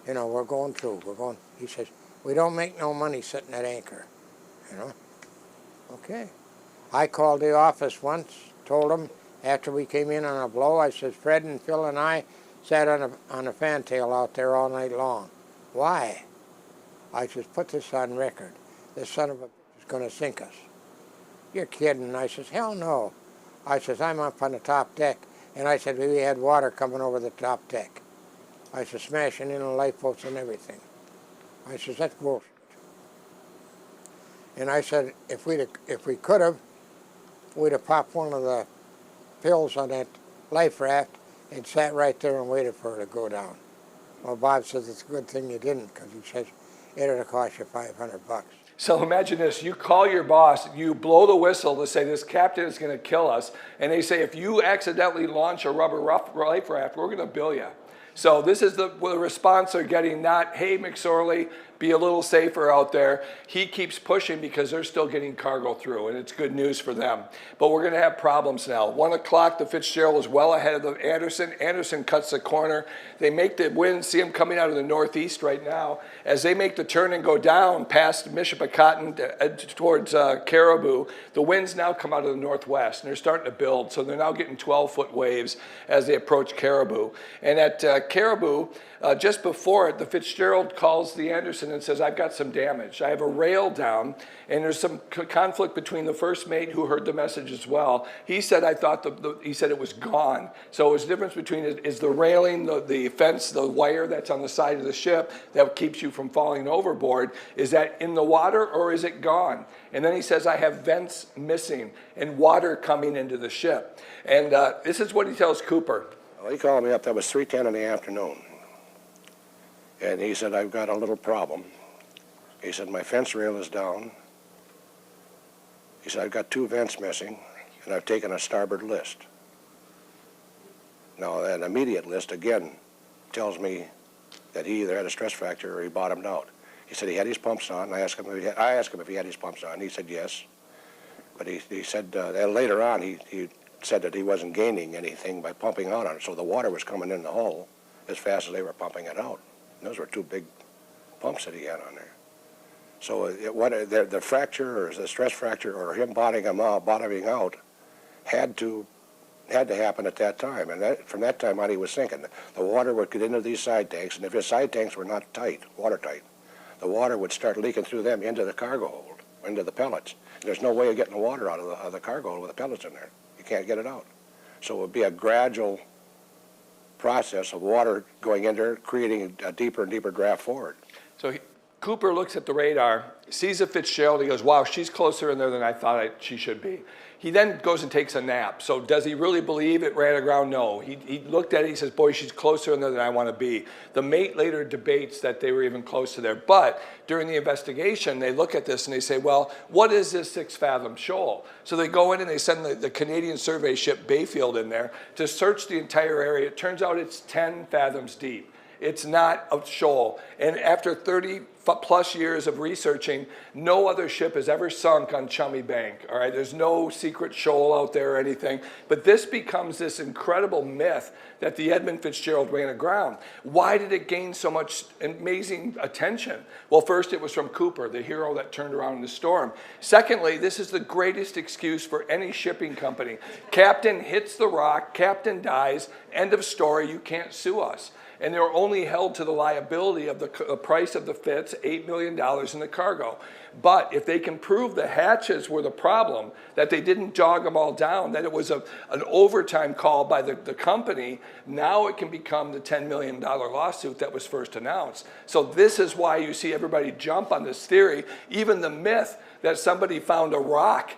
You know, we're going through. He says, we don't make no money sitting at anchor. You know? Okay. I called the office once, told them after we came in on a blow, I said, Fred and Phil and I sat on a fantail out there all night long. Why? I says, put this on record. This son of a bitch is going to sink us. You're kidding. I says, hell no. I says, I'm up on the top deck. And I said, we had water coming over the top deck. I said, smashing in the lifeboats and everything. I says, that's bullshit. And I said, if we could have, we'd have popped one of the pills on that life raft and sat right there and waited for her to go down. Well, Bob says it's a good thing you didn't, because he says it'd have cost you $500. So imagine this, you call your boss, you blow the whistle to say this captain is going to kill us, and they say if you accidentally launch a rubber life raft, we're going to bill you. So this is the response they're getting, not, hey, McSorley, be a little safer out there. He keeps pushing because they're still getting cargo through, and it's good news for them. But we're going to have problems now. 1 o'clock, the Fitzgerald is well ahead of the Anderson. Anderson cuts the corner. They make the wind, see them coming out of the northeast right now. As they make the turn and go down past Mishapacotton towards Caribou, the winds now come out of the northwest, and they're starting to build. So they're now getting 12-foot waves as they approach Caribou. And at Caribou, just before it, the Fitzgerald calls the Anderson and says, I've got some damage. I have a rail down, and there's some conflict between the first mate who heard the message as well. He said, I thought he said it was gone. So it was the difference between is the railing, the fence, the wire that's on the side of the ship that keeps you from falling overboard, is that in the water or is it gone? And then he says, I have vents missing and water coming into the ship. And this is what he tells Cooper. Well, he called me up. That was 3:10 in the afternoon. And he said, I've got a little problem. He said, my fence rail is down. He said, I've got 2 vents missing, and I've taken a starboard list. Now, that immediate list, again, tells me that he either had a stress fracture or he bottomed out. He said he had his pumps on. I asked him if he had his pumps on. He said yes. But he said later on, he said that he wasn't gaining anything by pumping out on it, so the water was coming in the hull as fast as they were pumping it out. Those were 2 big pumps that he had on there. So the fracture or the stress fracture or him bottoming out had to happen at that time. And from that time on, he was sinking. The water would get into these side tanks, and if his side tanks were not tight, watertight, the water would start leaking through them into the cargo hold, into the pellets. And there's no way of getting the water out of the cargo hold with the pellets in there. You can't get it out. So it would be a gradual process of water going in there, creating a deeper and deeper draft forward. So Cooper looks at the radar, sees a Fitzgerald, he goes, wow, she's closer in there than I thought she should be. He then goes and takes a nap. So does he really believe it ran aground? No. He looked at it, he says, boy, she's closer in there than I want to be. The mate later debates that they were even closer there. But during the investigation, they look at this and they say, well, what is this 6-fathom shoal? So they go in and they send the Canadian survey ship Bayfield in there to search the entire area. It turns out it's 10 fathoms deep. It's not a shoal. And after 30 plus years of researching, no other ship has ever sunk on Chummy Bank. All right, there's no secret shoal out there or anything. But this becomes this incredible myth that the Edmund Fitzgerald ran aground. Why did it gain so much amazing attention? Well, first it was from Cooper, the hero that turned around in the storm. Secondly, this is the greatest excuse for any shipping company. Captain hits the rock, captain dies, end of story, you can't sue us. And they were only held to the liability of the price of the Fitz, $8 million in the cargo. But if they can prove the hatches were the problem, that they didn't jog them all down, that it was an overtime call by the company, now it can become the $10 million lawsuit that was first announced. So this is why you see everybody jump on this theory, even the myth that somebody found a rock.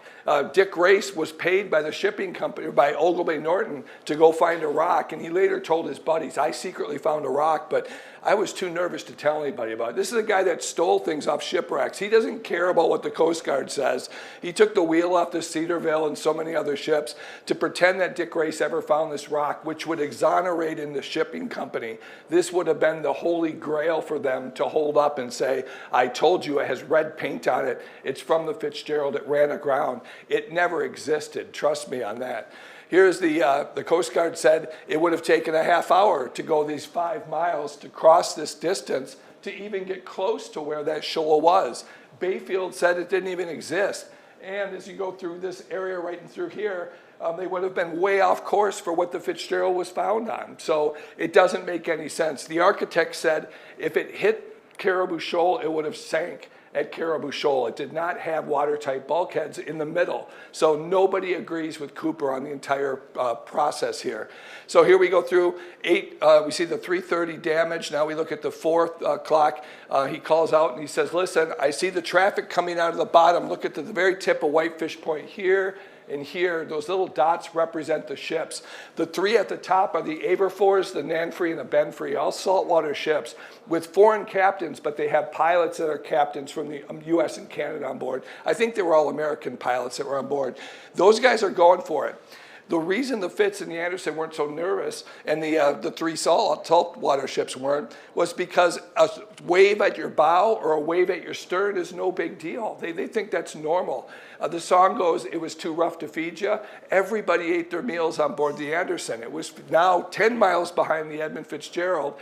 Dick Race was paid by the shipping company, by Ogilvy Norton, to go find a rock, and he later told his buddies, I secretly found a rock, but I was too nervous to tell anybody about it. This is a guy that stole things off shipwrecks. He doesn't care about what the Coast Guard says. He took the wheel off the Cedarville and so many other ships to pretend that Dick Race ever found this rock, which would exonerate in the shipping company. This would have been the holy grail for them to hold up and say, I told you, it has red paint on it. It's from the Fitzgerald. It ran aground. It never existed. Trust me on that. Here's the Coast Guard said it would have taken a half hour to go these 5 miles to cross this distance to even get close to where that shoal was. Bayfield said it didn't even exist. And as you go through this area right in through here, they would have been way off course for what the Fitzgerald was found on. So it doesn't make any sense. The architect said if it hit Caribou Shoal, it would have sank at Caribou Shoal. It did not have watertight bulkheads in the middle. So nobody agrees with Cooper on the entire process here. So here we go through we see the 3:30 damage. Now we look at the 4 o'clock. He calls out and he says, listen, I see the traffic coming out of the bottom. Look at the very tip of Whitefish Point here and here. Those little dots represent the ships. The 3 at the top are the Aberforths, the Nanfree, and the Benfree, all saltwater ships with foreign captains, but they have pilots that are captains from the U.S. and Canada on board. I think they were all American pilots that were on board. Those guys are going for it. The reason the Fitz and the Anderson weren't so nervous and the 3 saltwater ships weren't was because a wave at your bow or a wave at your stern is no big deal. They think that's normal. The song goes, it was too rough to feed you. Everybody ate their meals on board the Anderson. It was now 10 miles behind the Edmund Fitzgerald.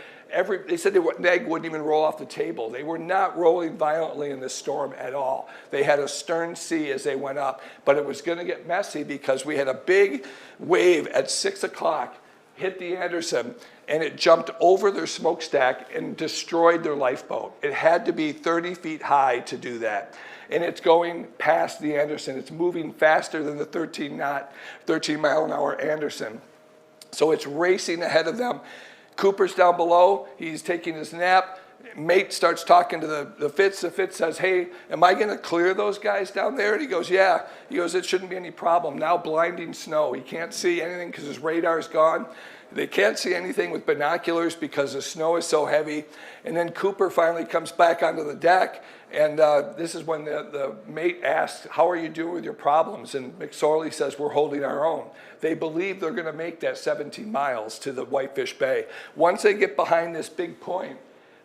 They said an egg wouldn't even roll off the table. They were not rolling violently in the storm at all. They had a stern sea as they went up, but it was going to get messy because we had a big wave at 6 o'clock hit the Anderson, and it jumped over their smokestack and destroyed their lifeboat. It had to be 30 feet high to do that. And it's going past the Anderson. It's moving faster than the 13 mile an hour Anderson. So it's racing ahead of them. Cooper's down below. He's taking his nap. Mate starts talking to the Fitz. The Fitz says, hey, am I going to clear those guys down there? And he goes, yeah. He goes, it shouldn't be any problem. Now blinding snow. He can't see anything because his radar's gone. They can't see anything with binoculars because the snow is so heavy. And then Cooper finally comes back onto the deck. And this is when the mate asks, how are you doing with your problems? And McSorley says, we're holding our own. They believe they're going to make that 17 miles to the Whitefish Bay. Once they get behind this big point,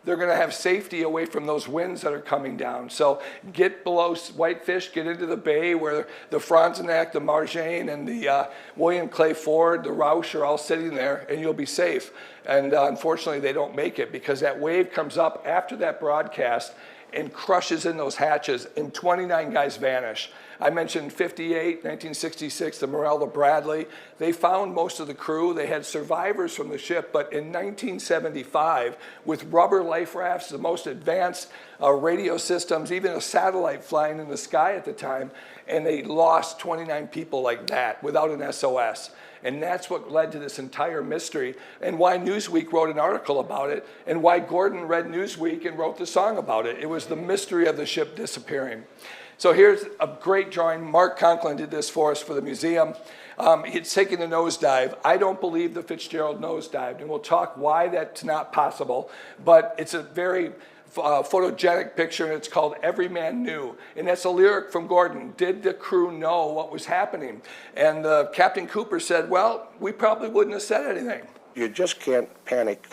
they're going to have safety away from those winds that are coming down. So get below Whitefish, get into the bay where the Frontenac, the Marjane, and the William Clay Ford, the Roush are all sitting there, and you'll be safe. And unfortunately, they don't make it because that wave comes up after that broadcast, and crushes in those hatches, and 29 guys vanish. I mentioned 58, 1966, the Morella Bradley. They found most of the crew. They had survivors from the ship, but in 1975, with rubber life rafts, the most advanced radio systems, even a satellite flying in the sky at the time, and they lost 29 people like that without an SOS. And that's what led to this entire mystery, and why Newsweek wrote an article about it, and why Gordon read Newsweek and wrote the song about it. It was the mystery of the ship disappearing. So here's a great drawing. Mark Conklin did this for us for the museum. It's taking the nosedive. I don't believe the Fitzgerald nosedived, and we'll talk why that's not possible, but it's a very photogenic picture, and it's called Every Man Knew. And that's a lyric from Gordon. Did the crew know what was happening? And Captain Cooper said, well, we probably wouldn't have said anything. You just can't panic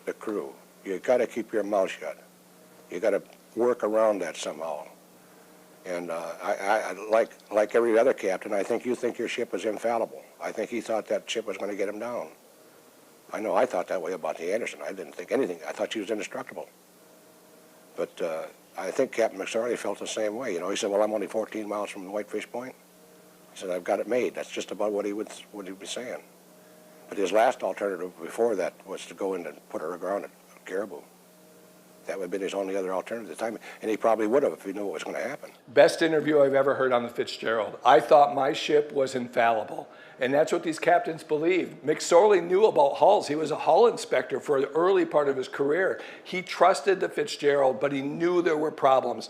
the crew. You got to keep your mouth shut. You got to work around that somehow. And I like every other captain, I think you think your ship was infallible. I think he thought that ship was going to get him down. I know I thought that way about the Anderson. I didn't think anything. I thought she was indestructible. But I think Captain McSorley felt the same way. You know, he said, well, I'm only 14 miles from Whitefish Point. He said, I've got it made. That's just about what he would be saying. But his last alternative before that was to go in and put her aground at Caribou. That would have been his only other alternative at the time, and he probably would have if he knew what was going to happen. Best interview I've ever heard on the Fitzgerald. I thought my ship was infallible, and that's what these captains believed. McSorley knew about hulls. He was a hull inspector for the early part of his career. He trusted the Fitzgerald, but he knew there were problems.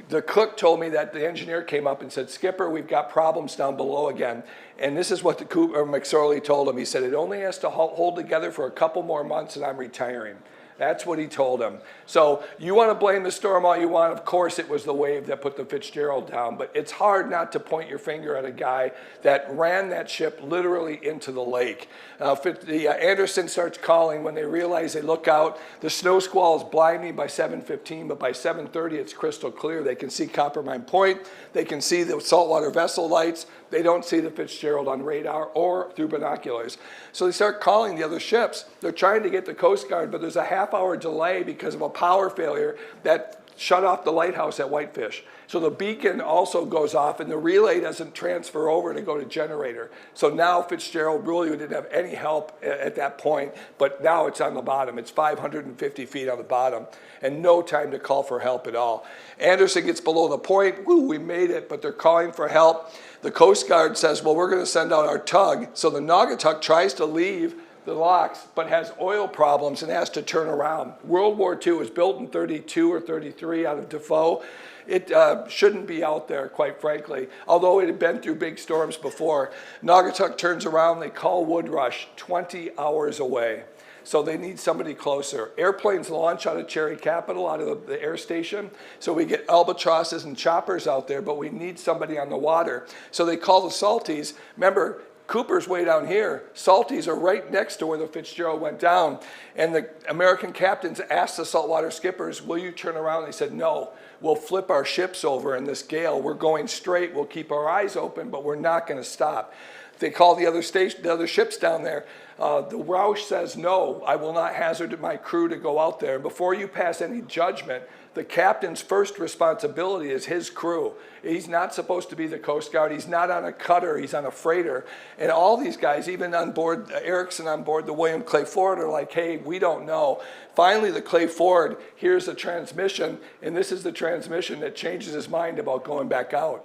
The cook told me that the engineer came up and said, Skipper, we've got problems down below again. And this is what McSorley told him. He said, it only has to hold together for a couple more months and I'm retiring. That's what he told him. So you want to blame the storm all you want. Of course, it was the wave that put the Fitzgerald down. But it's hard not to point your finger at a guy that ran that ship literally into the lake. Anderson starts calling when they realize they look out. The snow squall is blinding by 7:15, but by 7:30 it's crystal clear. They can see Coppermine Point. They can see the saltwater vessel lights. They don't see the Fitzgerald on radar or through binoculars. So they start calling the other ships. They're trying to get the Coast Guard, but there's a half-hour delay because of a power failure that shut off the lighthouse at Whitefish. So the beacon also goes off, and the relay doesn't transfer over to go to generator. So now Fitzgerald really didn't have any help at that point, but now it's on the bottom. It's 550 feet on the bottom, and no time to call for help at all. Anderson gets below the point. Woo, we made it, but they're calling for help. The Coast Guard says, well, we're going to send out our tug. So the Naugatuck tries to leave the locks, but has oil problems and has to turn around. World War II was built in 32 or 33 out of Defoe. It shouldn't be out there, quite frankly, although it had been through big storms before. Naugatuck turns around, they call Woodrush, 20 hours away. So they need somebody closer. Airplanes launch out of Cherry Capital, out of the air station. So we get albatrosses and choppers out there, but we need somebody on the water. So they call the Salties. Remember, Cooper's way down here. Salties are right next to where the Fitzgerald went down. And the American captains asked the saltwater skippers, will you turn around? They said, no, we'll flip our ships over in this gale. We're going straight. We'll keep our eyes open, but we're not going to stop. They call the other ships down there. The Roush says, no, I will not hazard my crew to go out there. Before you pass any judgment, the captain's first responsibility is his crew. He's not supposed to be the Coast Guard. He's not on a cutter. He's on a freighter. And all these guys, even on board Erickson, on board the William Clay Ford, are like, hey, we don't know. Finally, the Clay Ford hears the transmission, and this is the transmission that changes his mind about going back out.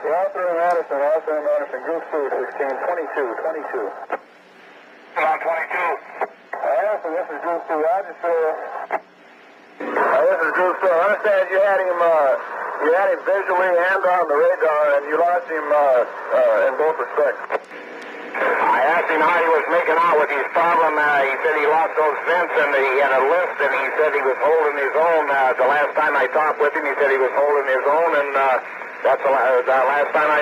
Arthur Madison, Group 2, 16, 22. Come on, 22. Anderson, this is Group 2. This is Group 2. I understand you had him visually and on the radar, and you lost him in both respects. I asked him how he was making out with his problem. He said he lost those vents, and he had a lift, and he said he was holding his own. The last time I talked with him, he said he was holding his own, and that's the last time I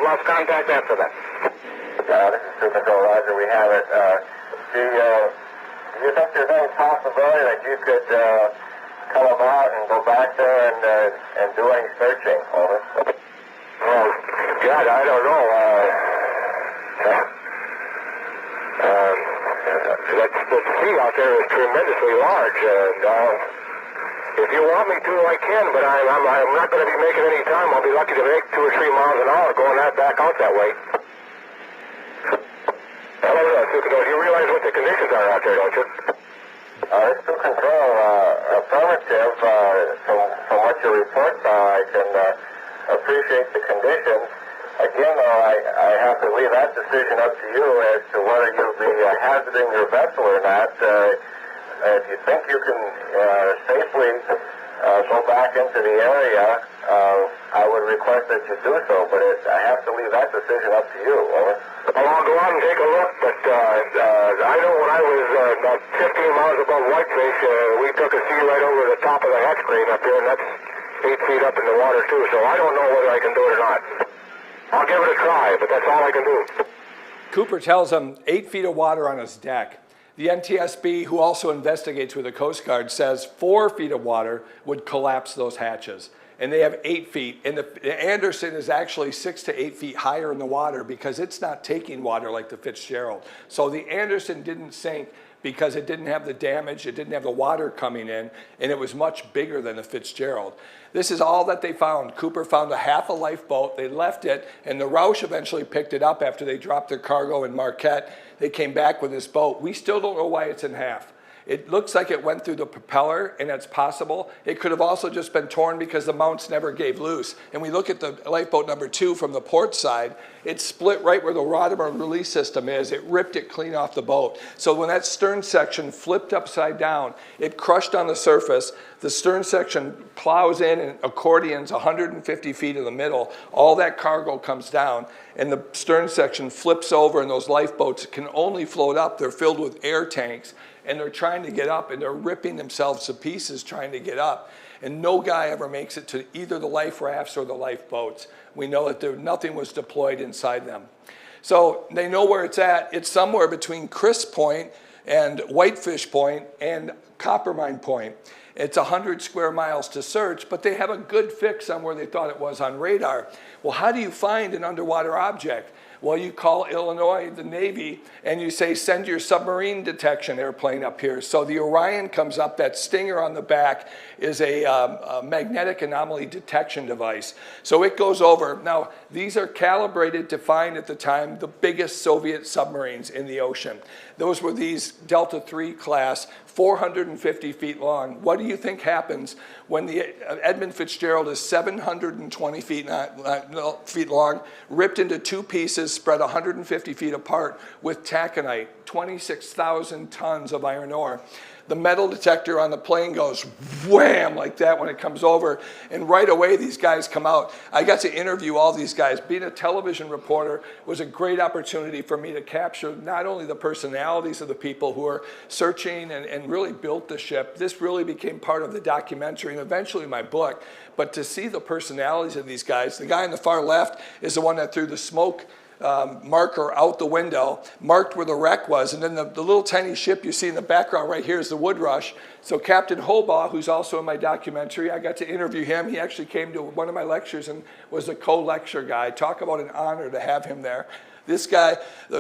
lost contact after that. This is Super Control, Roger. We have it. Do you think there's any possibility that you could come about and go back there and do any searching? Over. Well, God, I don't know. that sea out there is tremendously large, and if you want me to, I can, but I'm not going to be making any time. I'll be lucky to make 2 or 3 miles an hour going back out that way. Hello, Sioux Control. You realize what the conditions are out there, don't you? Sioux Control, affirmative. From what you report, I can appreciate the conditions. Again, though, I have to leave that decision up to you as to whether you'll be hazarding your vessel or not. If you think you can safely go back into the area, I would request that you do so, but I have to leave that decision up to you. Over. Well, I'll go out and take a look, but I know when I was about 15 miles above Whitefish, we took a sea right over the top of the hatch crane up here, and that's 8 feet up in the water, too, so I don't know whether I can do it or not. I'll give it a try, but that's all I can do. Cooper tells him 8 feet of water on his deck. The NTSB, who also investigates with the Coast Guard, says 4 feet of water would collapse those hatches. And they have 8 feet. And the Anderson is actually 6 to 8 feet higher in the water because it's not taking water like the Fitzgerald. So the Anderson didn't sink because it didn't have the damage, it didn't have the water coming in, and it was much bigger than the Fitzgerald. This is all that they found. Cooper found a half a lifeboat. They left it, and the Roush eventually picked it up after they dropped their cargo in Marquette. They came back with this boat. We still don't know why it's in half. It looks like it went through the propeller, and that's possible. It could have also just been torn because the mounts never gave loose. And we look at the lifeboat number 2 from the port side, it split right where the rudder release system is. It ripped it clean off the boat. So when that stern section flipped upside down, it crushed on the surface. The stern section plows in and accordions 150 feet in the middle. All that cargo comes down, and the stern section flips over, and those lifeboats can only float up. They're filled with air tanks, and they're trying to get up, and they're ripping themselves to pieces trying to get up. And no guy ever makes it to either the life rafts or the lifeboats. We know that nothing was deployed inside them. So they know where it's at. It's somewhere between Crisp Point and Whitefish Point and Coppermine Point. It's 100 square miles to search, but they have a good fix on where they thought it was on radar. Well, how do you find an underwater object? Well, you call Illinois, the Navy, and you say, send your submarine detection airplane up here. So the Orion comes up. That stinger on the back is a magnetic anomaly detection device. So it goes over. Now, these are calibrated to find, at the time, the biggest Soviet submarines in the ocean. Those were these Delta III class, 450 feet long. What do you think happens when the Edmund Fitzgerald is 720 feet long, ripped into 2 pieces, spread 150 feet apart with taconite, 26,000 tons of iron ore? The metal detector on the plane goes wham like that when it comes over, and right away these guys come out. I got to interview all these guys. Being a television reporter was a great opportunity for me to capture not only the personalities of the people who are searching and really built the ship. This really became part of the documentary and eventually my book. But to see the personalities of these guys, the guy on the far left is the one that threw the smoke marker out the window, marked where the wreck was, and then the little tiny ship you see in the background right here is the Woodrush. So Captain Hobaugh, who's also in my documentary, I got to interview him. He actually came to one of my lectures and was a co-lecture guy. Talk about an honor to have him there. This guy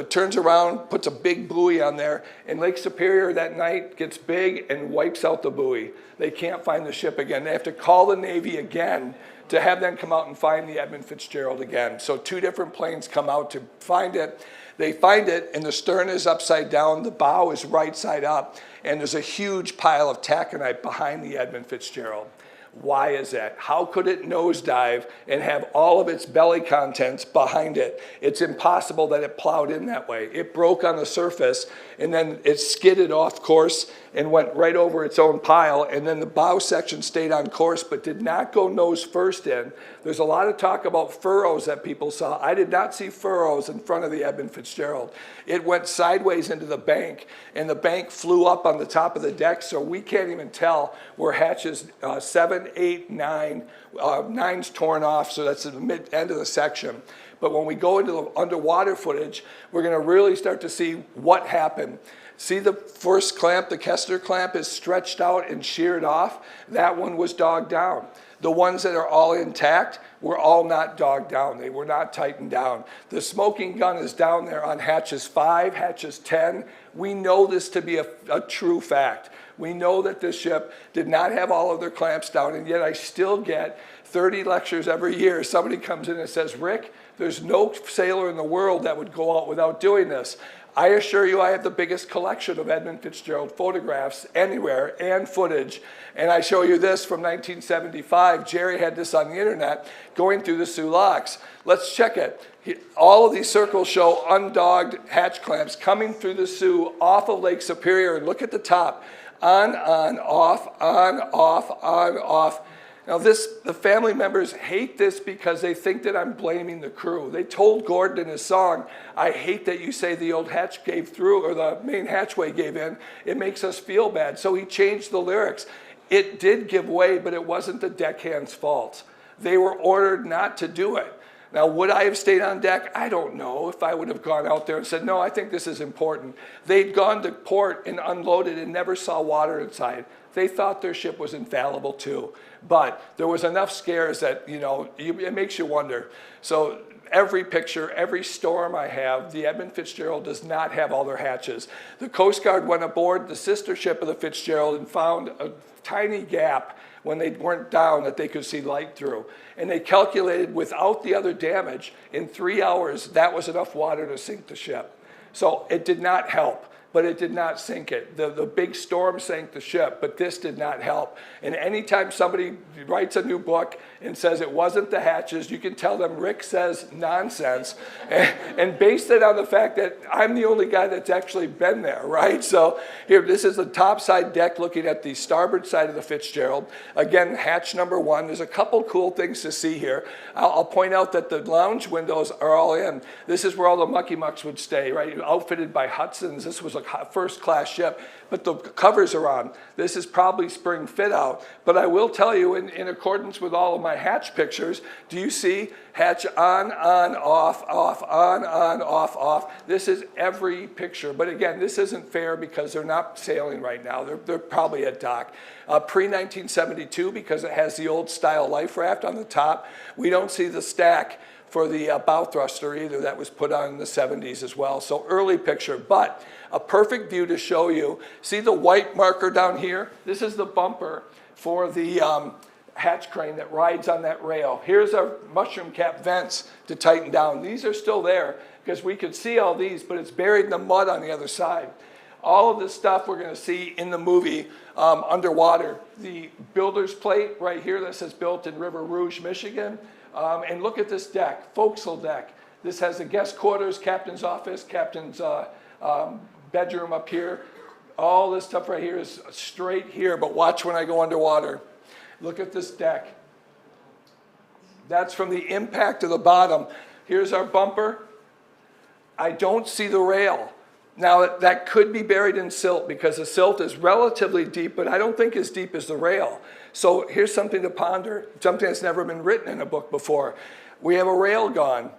turns around, puts a big buoy on there, and Lake Superior that night gets big and wipes out the buoy. They can't find the ship again. They have to call the Navy again to have them come out and find the Edmund Fitzgerald again. So 2 different planes come out to find it. They find it, and the stern is upside down, the bow is right side up, and there's a huge pile of taconite behind the Edmund Fitzgerald. Why is that? How could it nosedive and have all of its belly contents behind it? It's impossible that it plowed in that way. It broke on the surface, and then it skidded off course and went right over its own pile, and then the bow section stayed on course but did not go nose first in. There's a lot of talk about furrows that people saw. I did not see furrows in front of the Edmund Fitzgerald. It went sideways into the bank, and the bank flew up on the top of the deck, so we can't even tell where hatches 7, 8, 9, 9's torn off, so that's at the mid end of the section. But when we go into the underwater footage, we're going to really start to see what happened. See the first clamp, the Kessler clamp, is stretched out and sheared off? That one was dogged down. The ones that are all intact were all not dogged down. They were not tightened down. The smoking gun is down there on hatches 5, hatches 10. We know this to be a true fact. We know that this ship did not have all of their clamps down, and yet I still get 30 lectures every year. Somebody comes in and says, Rick, there's no sailor in the world that would go out without doing this. I assure you I have the biggest collection of Edmund Fitzgerald photographs anywhere and footage. And I show you this from 1975. Jerry had this on the internet going through the Soo locks. Let's check it. All of these circles show undogged hatch clamps coming through the Soo off of Lake Superior. And look at the top. On, off, on, off, on, off. Now the family members hate this because they think that I'm blaming the crew. They told Gordon in his song, I hate that you say the old hatch gave through, or the main hatchway gave in. It makes us feel bad. So he changed the lyrics. It did give way, but it wasn't the deckhand's fault. They were ordered not to do it. Now, would I have stayed on deck? I don't know if I would have gone out there and said, no, I think this is important. They'd gone to port and unloaded and never saw water inside. They thought their ship was infallible too. But there was enough scares that, it makes you wonder. So every picture, every storm I have, the Edmund Fitzgerald does not have all their hatches. The Coast Guard went aboard the sister ship of the Fitzgerald and found a tiny gap when they weren't down that they could see light through. And they calculated without the other damage, in 3 hours, that was enough water to sink the ship. So it did not help, but it did not sink it. The big storm sank the ship, but this did not help. And anytime somebody writes a new book and says it wasn't the hatches, you can tell them Rick says nonsense, and base it on the fact that I'm the only guy that's actually been there, right? So here, this is the topside deck looking at the starboard side of the Fitzgerald. Again, hatch number 1. There's a couple cool things to see here. I'll point out that the lounge windows are all in. This is where all the mucky mucks would stay, right? Outfitted by Hudson's. This was a first-class ship, but the covers are on. This is probably spring fit-out, but I will tell you, in accordance with all of my hatch pictures, do you see hatch on, off, on, off, off? This is every picture, but again, this isn't fair because they're not sailing right now. They're probably at dock. Pre-1972, because it has the old-style life raft on the top, we don't see the stack for the bow thruster either. That was put on in the 70s as well. So early picture, but a perfect view to show you. See the white marker down here? This is the bumper for the hatch crane that rides on that rail. Here's our mushroom cap vents to tighten down. These are still there because we could see all these, but it's buried in the mud on the other side. All of this stuff we're going to see in the movie underwater. The builder's plate right here that says built in River Rouge, Michigan. And look at this deck, forecastle deck. This has the guest quarters, captain's office, captain's bedroom up here. All this stuff right here is straight here, but watch when I go underwater. Look at this deck. That's from the impact of the bottom. Here's our bumper. I don't see the rail. Now, that could be buried in silt because the silt is relatively deep, but I don't think as deep as the rail. So here's something to ponder, something that's never been written in a book before. We have a rail gone.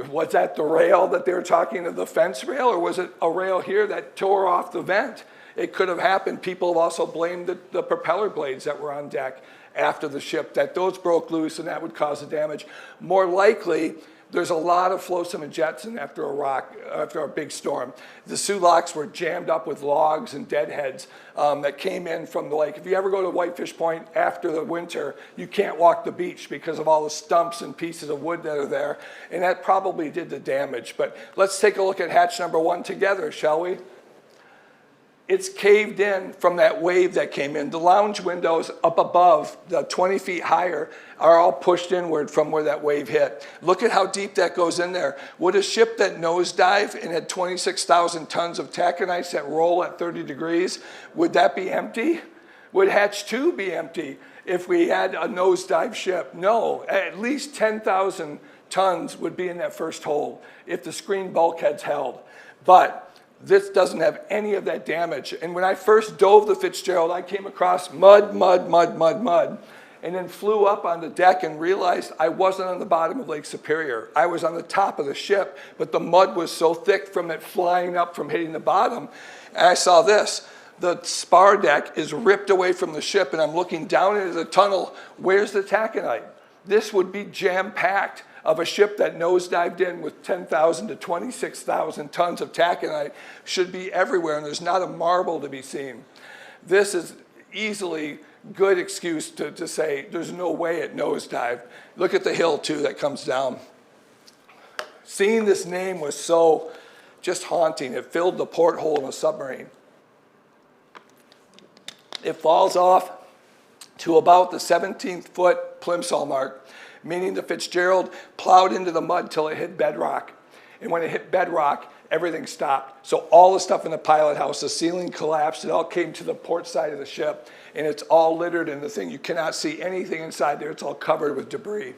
Was that the rail that they were talking of, the fence rail, or was it a rail here that tore off the vent? It could have happened. People have also blamed the propeller blades that were on deck after the ship, that those broke loose and that would cause the damage. More likely, there's a lot of flotsam and jetsam after a big storm. The Soo locks were jammed up with logs and deadheads that came in from the lake. If you ever go to Whitefish Point after the winter, you can't walk the beach because of all the stumps and pieces of wood that are there, and that probably did the damage. But let's take a look at hatch number 1 together, shall we? It's caved in from that wave that came in. The lounge windows up above, the 20 feet higher, are all pushed inward from where that wave hit. Look at how deep that goes in there. Would a ship that nosedive and had 26,000 tons of tackanites that roll at 30 degrees, would that be empty? Would hatch 2 be empty if we had a nosedive ship? No, at least 10,000 tons would be in that first hold if the screen bulkheads held. But this doesn't have any of that damage. And when I first dove the Fitzgerald, I came across mud, mud, mud, mud, mud. and then flew up on the deck and realized I wasn't on the bottom of Lake Superior. I was on the top of the ship, but the mud was so thick from it flying up from hitting the bottom. And I saw this. The spar deck is ripped away from the ship, and I'm looking down into the tunnel. Where's the taconite? This would be jam-packed of a ship that nosedived in with 10,000 to 26,000 tons of taconite. Should be everywhere, and there's not a marble to be seen. This is easily good excuse to say there's no way it nosedived. Look at the hill, too, that comes down. Seeing this name was so just haunting. It filled the porthole of a submarine. It falls off to about the 17th-foot plimsoll mark, meaning the Fitzgerald plowed into the mud till it hit bedrock. And when it hit bedrock, everything stopped. So all the stuff in the pilot house, the ceiling collapsed, it all came to the port side of the ship, and it's all littered in the thing. You cannot see anything inside there. It's all covered with debris.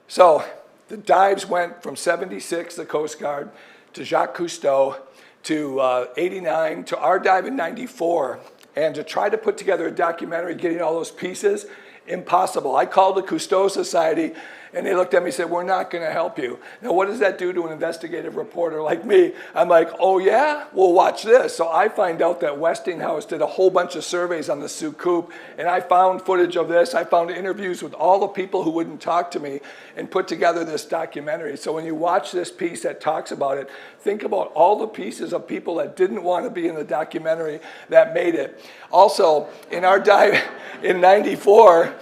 So the dives went from 76, the Coast Guard, to Jacques Cousteau, to 89, to our dive in 94. And to try to put together a documentary getting all those pieces, impossible. I called the Cousteau Society, and they looked at me and said, we're not going to help you. Now, what does that do to an investigative reporter like me? I'm like, oh, yeah? Well, watch this. So I find out that Westinghouse did a whole bunch of surveys on the Sucoup, and I found footage of this. I found interviews with all the people who wouldn't talk to me and put together this documentary. So when you watch this piece that talks about it, think about all the pieces of people that didn't want to be in the documentary that made it. Also, in our dive in 94,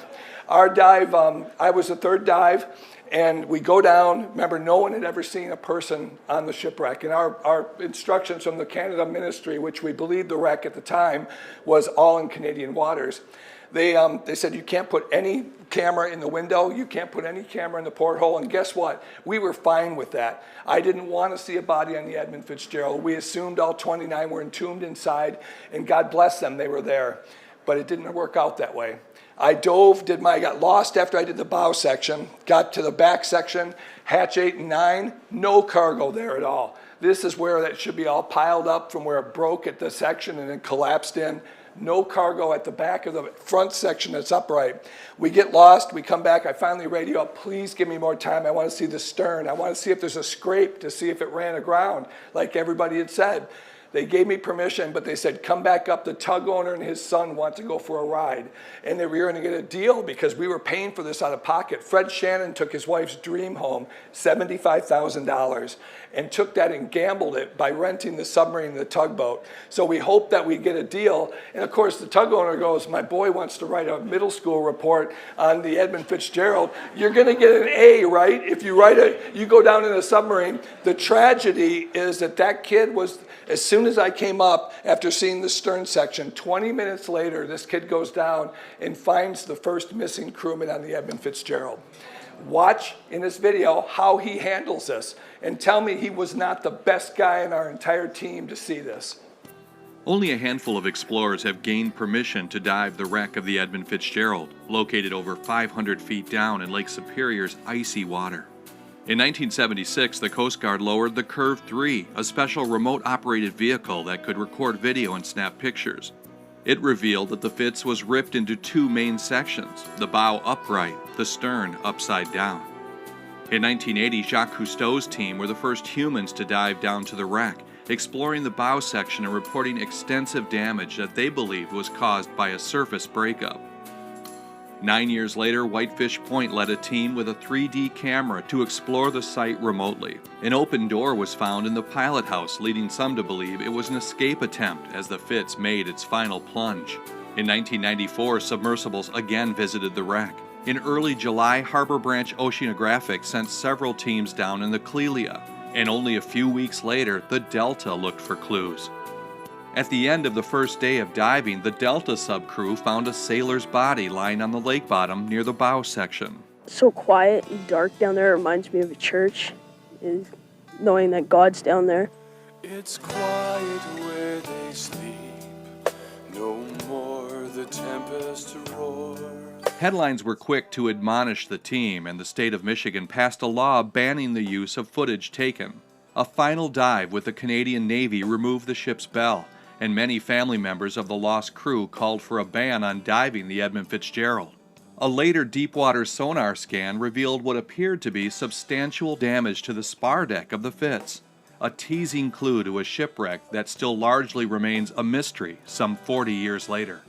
our dive, I was the third dive, and we go down. Remember, no one had ever seen a person on the shipwreck. And our instructions from the Canada Ministry, which we believed the wreck at the time, was all in Canadian waters. They said, you can't put any camera in the window, you can't put any camera in the porthole, and guess what? We were fine with that. I didn't want to see a body on the Edmund Fitzgerald. We assumed all 29 were entombed inside, and God bless them, they were there. But it didn't work out that way. I dove, I got lost after I did the bow section, got to the back section, hatch 8 and 9, no cargo there at all. This is where that should be all piled up from where it broke at the section and then collapsed in. No cargo at the back of the front section that's upright. We get lost, we come back, I finally radio up, please give me more time, I want to see the stern. I want to see if there's a scrape to see if it ran aground, like everybody had said. They gave me permission, but they said, come back up. The tug owner and his son want to go for a ride. And they were going to get a deal because we were paying for this out of pocket. Fred Shannon took his wife's dream home, $75,000, and took that and gambled it by renting the submarine and the tugboat. So we hoped that we'd get a deal. And of course, the tug owner goes, my boy wants to write a middle school report on the Edmund Fitzgerald. You're going to get an A, right? If you you go down in a submarine. The tragedy is that kid was, as soon as I came up after seeing the stern section, 20 minutes later, this kid goes down and finds the first missing crewman on the Edmund Fitzgerald. Watch in this video how he handles this and tell me he was not the best guy in our entire team to see this. Only a handful of explorers have gained permission to dive the wreck of the Edmund Fitzgerald, located over 500 feet down in Lake Superior's icy water. In 1976, the Coast Guard lowered the Curve 3, a special remote-operated vehicle that could record video and snap pictures. It revealed that the Fitz was ripped into two main sections, the bow upright, the stern upside down. In 1980, Jacques Cousteau's team were the first humans to dive down to the wreck, exploring the bow section and reporting extensive damage that they believed was caused by a surface breakup. 9 years later, Whitefish Point led a team with a 3D camera to explore the site remotely. An open door was found in the pilot house, leading some to believe it was an escape attempt as the Fitz made its final plunge. In 1994, submersibles again visited the wreck. In early July, Harbor Branch Oceanographic sent several teams down in the Clelia, and only a few weeks later, the Delta looked for clues. At the end of the first day of diving, the Delta subcrew found a sailor's body lying on the lake bottom near the bow section. So quiet and dark down there reminds me of a church, is knowing that God's down there. It's quiet where they sleep, no more the tempest to roar. Headlines were quick to admonish the team, and the state of Michigan passed a law banning the use of footage taken. A final dive with the Canadian Navy removed the ship's bell, and many family members of the lost crew called for a ban on diving the Edmund Fitzgerald. A later deepwater sonar scan revealed what appeared to be substantial damage to the spar deck of the Fitz, a teasing clue to a shipwreck that still largely remains a mystery some 40 years later.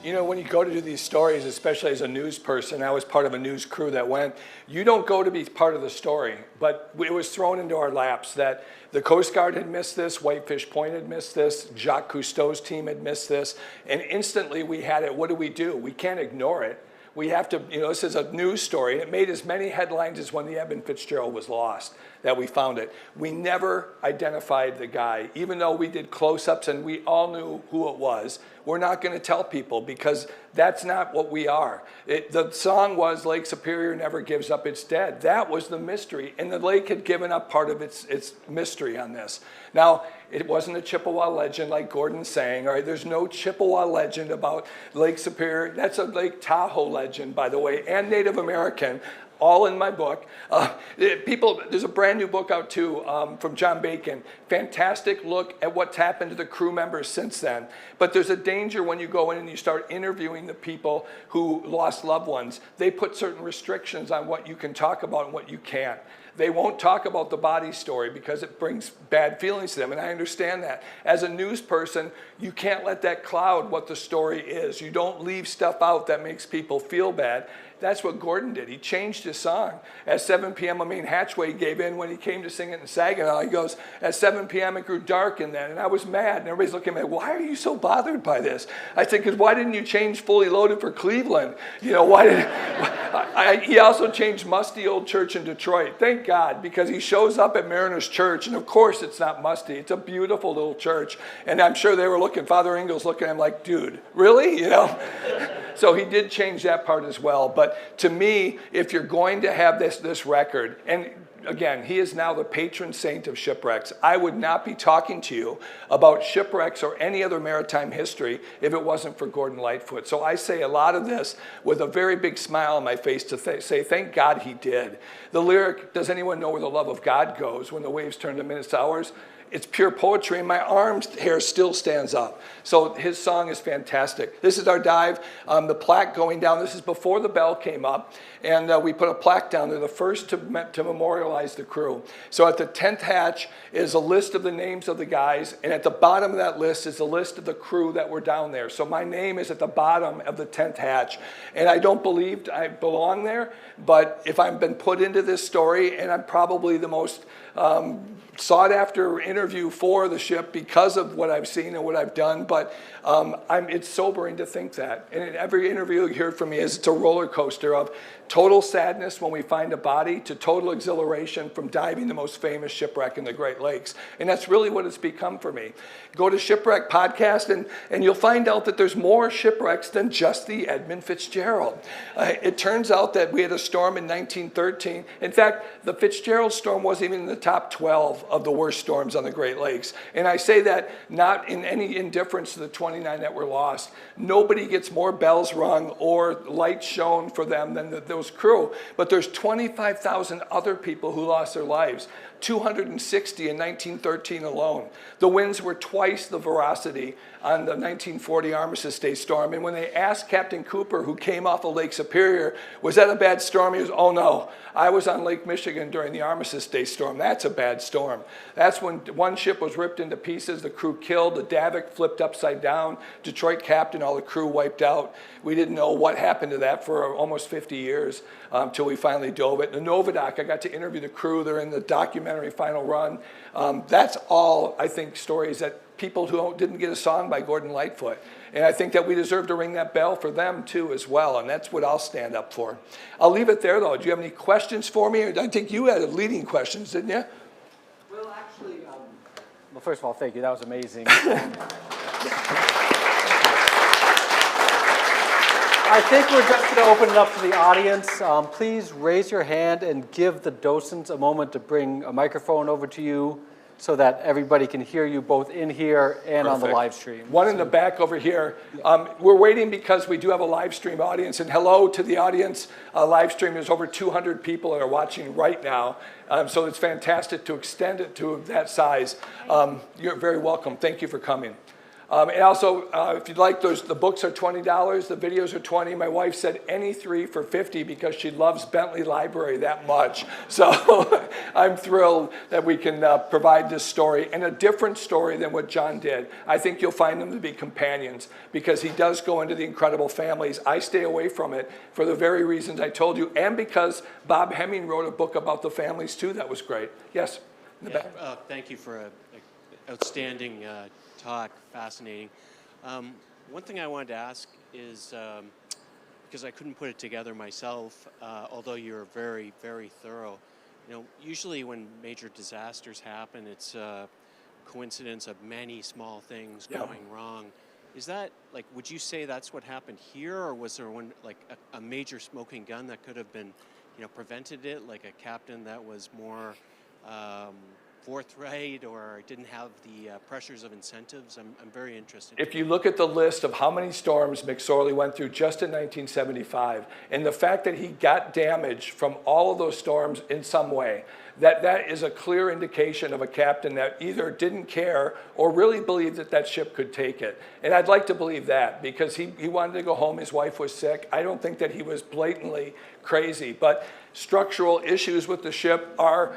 You know, when you go to do these stories, especially as a news person, I was part of a news crew that went, you don't go to be part of the story, but it was thrown into our laps that the Coast Guard had missed this, Whitefish Point had missed this, Jacques Cousteau's team had missed this, and instantly we had it. What do? We can't ignore it. We have to, you know, this is a news story, and it made as many headlines as when the Edmund Fitzgerald was lost, that we found it. We never identified the guy, even though we did close-ups and we all knew who it was. We're not going to tell people because that's not what we are. The song was Lake Superior never gives up its dead. That was the mystery, and the lake had given up part of its mystery on this. Now, it wasn't a Chippewa legend like Gordon's saying, all right? There's no Chippewa legend about Lake Superior. That's a Lake Tahoe legend, by the way, and Native American. All in my book. There's a brand new book out too from John Bacon. Fantastic look at what's happened to the crew members since then. But there's a danger when you go in and you start interviewing the people who lost loved ones. They put certain restrictions on what you can talk about and what you can't. They won't talk about the body story because it brings bad feelings to them, and I understand that. As a news person, you can't let that cloud what the story is. You don't leave stuff out that makes people feel bad. That's what Gordon did. He changed his song. At 7 p.m., Amin Hatchway gave in when he came to sing it in Saginaw. He goes, at 7 p.m. it grew dark in then, and I was mad. And everybody's looking at me, why are you so bothered by this? I said, because why didn't you change Fully Loaded for Cleveland? You know, why did he also changed Musty Old Church in Detroit. Thank God, because he shows up at Mariners Church, and of course it's not musty. It's a beautiful little church. And I'm sure they were looking, Father Ingalls looking at him like, dude, really? You know? So he did change that part as well. But to me, if you're going to have this record, and again, he is now the patron saint of shipwrecks. I would not be talking to you about shipwrecks or any other maritime history if it wasn't for Gordon Lightfoot. So I say a lot of this with a very big smile on my face to say, thank God he did. The lyric, does anyone know where the love of God goes when the waves turn to minutes to hours? It's pure poetry, and my arm's hair still stands up. So his song is fantastic. This is our dive. The plaque going down, this is before the bell came up, and we put a plaque down there, the first to memorialize the crew. So at the 10th hatch is a list of the names of the guys, and at the bottom of that list is a list of the crew that were down there. So my name is at the bottom of the 10th hatch, and I don't believe I belong there, but if I've been put into this story, and I'm probably the most sought after interview for the ship because of what I've seen and what I've done, but it's sobering to think that. And in every interview you hear from me is it's a roller coaster of total sadness when we find a body to total exhilaration from diving the most famous shipwreck in the Great Lakes. And that's really what it's become for me. Go to Shipwreck Podcast and you'll find out that there's more shipwrecks than just the Edmund Fitzgerald. It turns out that we had a storm in 1913. In fact, the Fitzgerald storm wasn't even in the top 12 of the worst storms on the Great Lakes. And I say that not in any indifference to the 29 that were lost. Nobody gets more bells rung or lights shown for them than those crew. But there's 25,000 other people who lost their lives. 260 in 1913 alone. The winds were twice the velocity on the 1940 Armistice Day storm. And when they asked Captain Cooper, who came off of Lake Superior, was that a bad storm? He was, oh no, I was on Lake Michigan during the Armistice Day storm. That's a bad storm. That's when one ship was ripped into pieces, the crew killed, the Davik flipped upside down, Detroit captain, all the crew wiped out. We didn't know what happened to that for almost 50 years until we finally dove it. The Novadoc, I got to interview the crew. They're in the documentary Final Run. That's all, I think, stories that people who didn't get a song by Gordon Lightfoot. And I think that we deserve to ring that bell for them, too, as well. And that's what I'll stand up for. I'll leave it there, though. Do you have any questions for me? I think you had leading questions, didn't you? Well, actually, well, first of all, thank you. That was amazing. I think we're just going to open it up to the audience. Please raise your hand and give the docents a moment to bring a microphone over to you so that everybody can hear you both in here and on the live stream. One in the back over here. We're waiting because we do have a live stream audience. And hello to the audience. Live stream, there's over 200 people that are watching right now. So it's fantastic to extend it to that size. You're very welcome. Thank you for coming. And also, if you'd like, the books are $20, the videos are $20. My wife said any 3 for $50 because she loves Bentley Library that much. So I'm thrilled that we can provide this story, and a different story than what John did. I think you'll find them to be companions because he does go into the incredible families. I stay away from it for the very reasons I told you, and because Bob Hemming wrote a book about the families too that was great. Yes? In the back. Thank you for an outstanding talk, fascinating. One thing I wanted to ask is, because I couldn't put it together myself, although you're very, very thorough, usually when major disasters happen, it's a coincidence of many small things going wrong. Is that, would you say that's what happened here, or was there one, a major smoking gun that could have been, prevented it, like a captain that was more forthright or didn't have the pressures of incentives? I'm very interested. If you look at the list of how many storms McSorley went through just in 1975, and the fact that he got damage from all of those storms in some way, that is a clear indication of a captain that either didn't care or really believed that that ship could take it. And I'd like to believe that because he wanted to go home. His wife was sick. I don't think that he was blatantly crazy, but structural issues with the ship are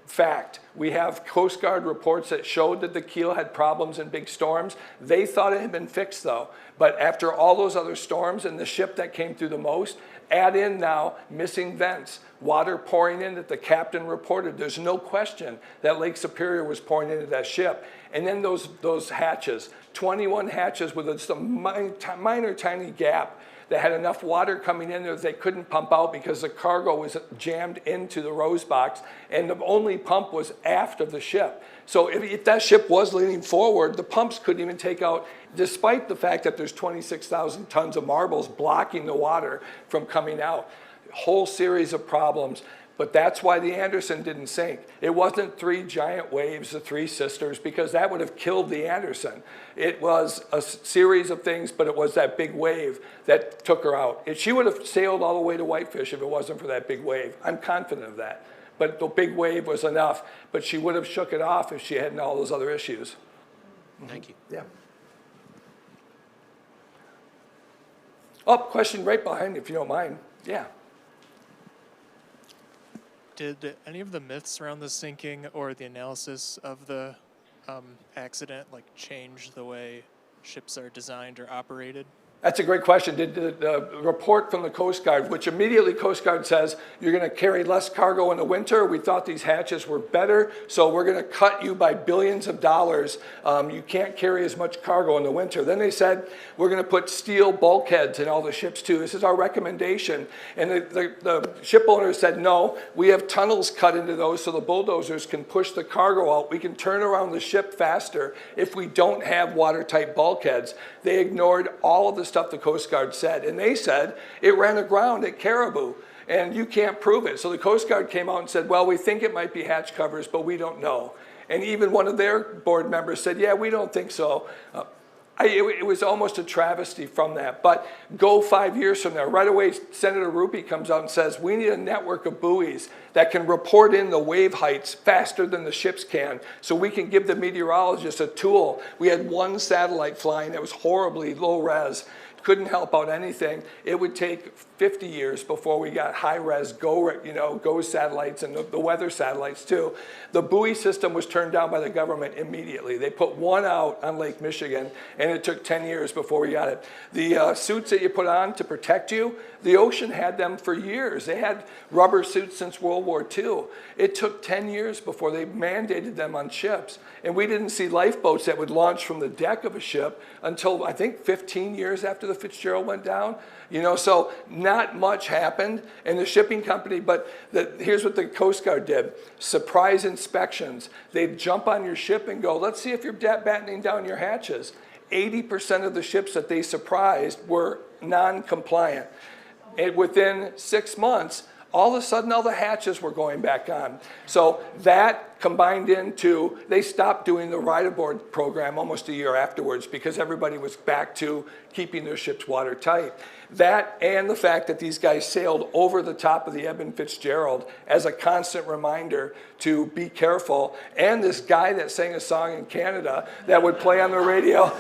fact. We have Coast Guard reports that showed that the keel had problems in big storms. They thought it had been fixed though. But after all those other storms and the ship that came through the most, add in now missing vents, water pouring in that the captain reported. There's no question that Lake Superior was pouring into that ship. And then those hatches, 21 hatches with just a minor tiny gap that had enough water coming in there that they couldn't pump out because the cargo was jammed into the rose box, and the only pump was aft of the ship. So if that ship was leaning forward, the pumps couldn't even take out, despite the fact that there's 26,000 tons of marbles blocking the water from coming out. Whole series of problems. But that's why the Anderson didn't sink. It wasn't 3 giant waves, the 3 sisters, because that would have killed the Anderson. It was a series of things, but it was that big wave that took her out. She would have sailed all the way to Whitefish if it wasn't for that big wave. I'm confident of that. But the big wave was enough, but she would have shook it off if she hadn't all those other issues. Thank you. Yeah. Oh, question right behind you, if you don't mind. Yeah. Did any of the myths around the sinking or the analysis of the accident change the way ships are designed or operated? That's a great question. Did the report from the Coast Guard, which immediately Coast Guard says, you're going to carry less cargo in the winter. We thought these hatches were better, so we're going to cut you by billions of dollars. You can't carry as much cargo in the winter. Then they said, we're going to put steel bulkheads in all the ships too. This is our recommendation. And the ship owners said, no, we have tunnels cut into those so the bulldozers can push the cargo out. We can turn around the ship faster if we don't have watertight bulkheads. They ignored all of the stuff the Coast Guard said, and they said it ran aground at Caribou, and you can't prove it. So the Coast Guard came out and said, well, we think it might be hatch covers, but we don't know. And even one of their board members said, yeah, we don't think so. It was almost a travesty from that. But go 5 years from now, right away, Senator Rupee comes out and says, we need a network of buoys that can report in the wave heights faster than the ships can, so we can give the meteorologists a tool. We had one satellite flying that was horribly low res, couldn't help out anything. It would take 50 years before we got high-res GO satellites and the weather satellites too. The buoy system was turned down by the government immediately. They put one out on Lake Michigan, and it took 10 years before we got it. The suits that you put on to protect you, the ocean had them for years. They had rubber suits since World War II. It took 10 years before they mandated them on ships. And we didn't see lifeboats that would launch from the deck of a ship until, I think, 15 years after the Fitzgerald went down. So not much happened in the shipping company, but here's what the Coast Guard did. Surprise inspections. They'd jump on your ship and go, let's see if you're battening down your hatches. 80% of the ships that they surprised were non-compliant. And within 6 months, all of a sudden, all the hatches were going back on. So that combined into, they stopped doing the ride aboard program almost a year afterwards because everybody was back to keeping their ships watertight. That and the fact that these guys sailed over the top of the Edmund Fitzgerald as a constant reminder to be careful. And this guy that sang a song in Canada that would play on the radio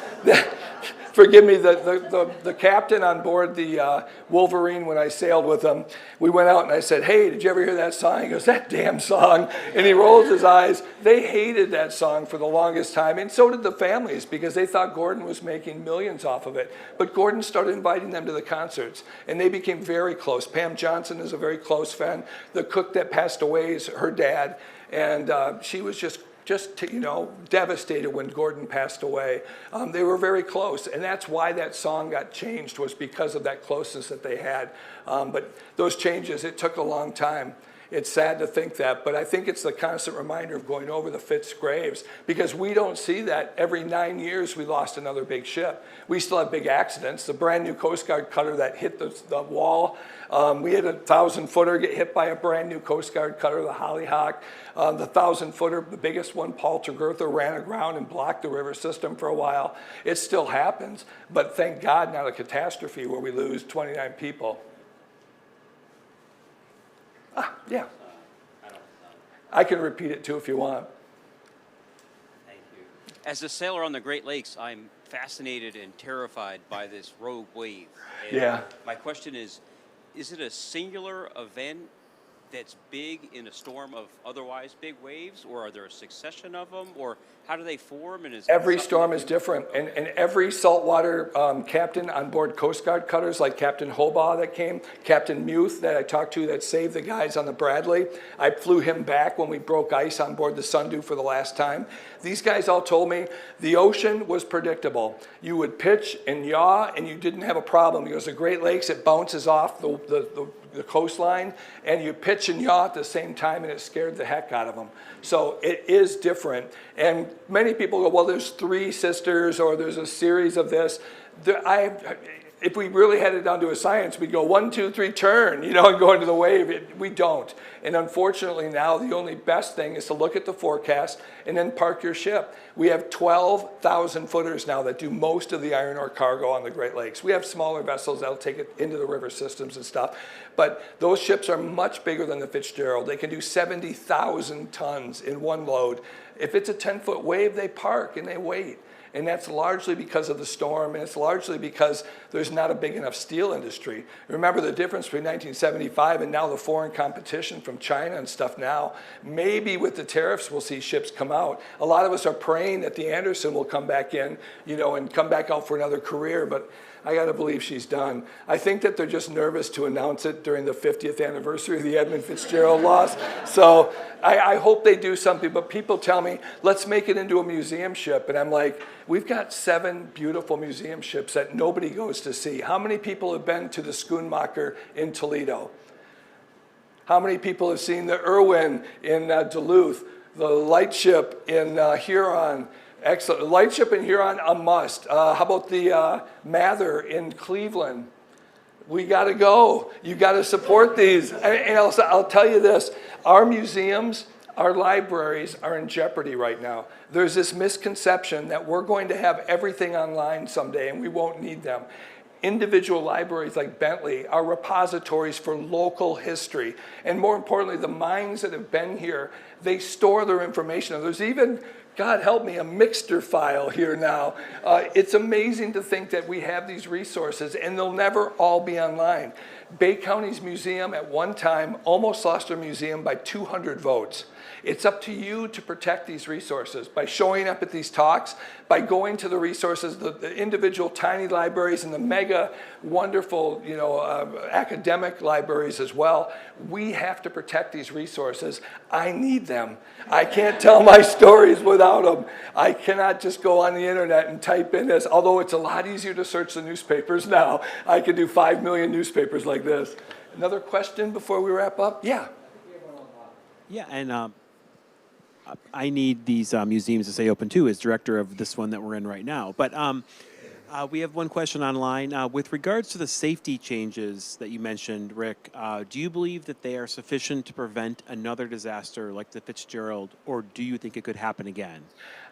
Forgive me, the captain on board the Wolverine, when I sailed with him, we went out and I said, hey, did you ever hear that song? He goes, that damn song. And he rolls his eyes. They hated that song for the longest time, and so did the families, because they thought Gordon was making millions off of it. But Gordon started inviting them to the concerts, and they became very close. Pam Johnson is a very close friend. The cook that passed away is her dad, and she was just devastated when Gordon passed away. They were very close, and that's why that song got changed, was because of that closeness that they had. But those changes, it took a long time. It's sad to think that, but I think it's the constant reminder of going over the Fitz graves, because we don't see that. Every 9 years we lost another big ship. We still have big accidents. The brand new Coast Guard cutter that hit the wall, we had a 1,000-footer get hit by a brand new Coast Guard cutter, the Hollyhock. The 1,000-footer, the biggest one, Paul Tregurtha, ran aground and blocked the river system for a while. It still happens, but thank God not a catastrophe where we lose 29 people. Yeah. I can repeat it too if you want. Thank you. As a sailor on the Great Lakes, I'm fascinated and terrified by this rogue wave. And yeah. My question is it a singular event that's big in a storm of otherwise big waves, or are there a succession of them, or how do they form? And is every storm is different, and every saltwater captain on board Coast Guard cutters, like Captain Hobaugh that came, Captain Muth that I talked to that saved the guys on the Bradley, I flew him back when we broke ice on board the Sundew for the last time. These guys all told me the ocean was predictable. You would pitch and yaw, and you didn't have a problem, because the Great Lakes, it bounces off the coastline, and you pitch and yaw at the same time, and it scared the heck out of them. So it is different. And many people go, well, there's Three Sisters, or there's a series of this. If we really had it down to a science, we'd go 1, 2, 3, turn, and go into the wave. We don't. And unfortunately now, the only best thing is to look at the forecast and then park your ship. We have 12,000 footers now that do most of the iron ore cargo on the Great Lakes. We have smaller vessels that'll take it into the river systems and stuff. But those ships are much bigger than the Fitzgerald. They can do 70,000 tons in one load. If it's a 10-foot wave, they park and they wait. And that's largely because of the storm, and it's largely because there's not a big enough steel industry. Remember the difference between 1975 and now, the foreign competition from China and stuff now. Maybe with the tariffs we'll see ships come out. A lot of us are praying that the Anderson will come back in, and come back out for another career, but I gotta believe she's done. I think that they're just nervous to announce it during the 50th anniversary of the Edmund Fitzgerald loss. So I hope they do something, but people tell me, let's make it into a museum ship. And I'm like, we've got 7 beautiful museum ships that nobody goes to see. How many people have been to the Schoonmaker in Toledo? How many people have seen the Irwin in Duluth, the lightship in Huron? Excellent. Lightship in Huron, a must. How about the Mather in Cleveland? We got to go. You got to support these. And I'll tell you this, our museums, our libraries are in jeopardy right now. There's this misconception that we're going to have everything online someday and we won't need them. Individual libraries like Bentley are repositories for local history. And more importantly, the minds that have been here, they store their information. There's even, God help me, a Mixter file here now. It's amazing to think that we have these resources and they'll never all be online. Bay County's museum at one time almost lost their museum by 200 votes. It's up to you to protect these resources by showing up at these talks, by going to the resources, the individual tiny libraries and the mega wonderful, academic libraries as well. We have to protect these resources. I need them. I can't tell my stories without them. I cannot just go on the internet and type in this, although it's a lot easier to search the newspapers now. I could do 5 million newspapers like this. Another question before we wrap up? Yeah. Yeah, and I need these museums to stay open too, as director of this one that we're in right now. But we have one question online. With regards to the safety changes that you mentioned, Rick, do you believe that they are sufficient to prevent another disaster like the Fitzgerald, or do you think it could happen again?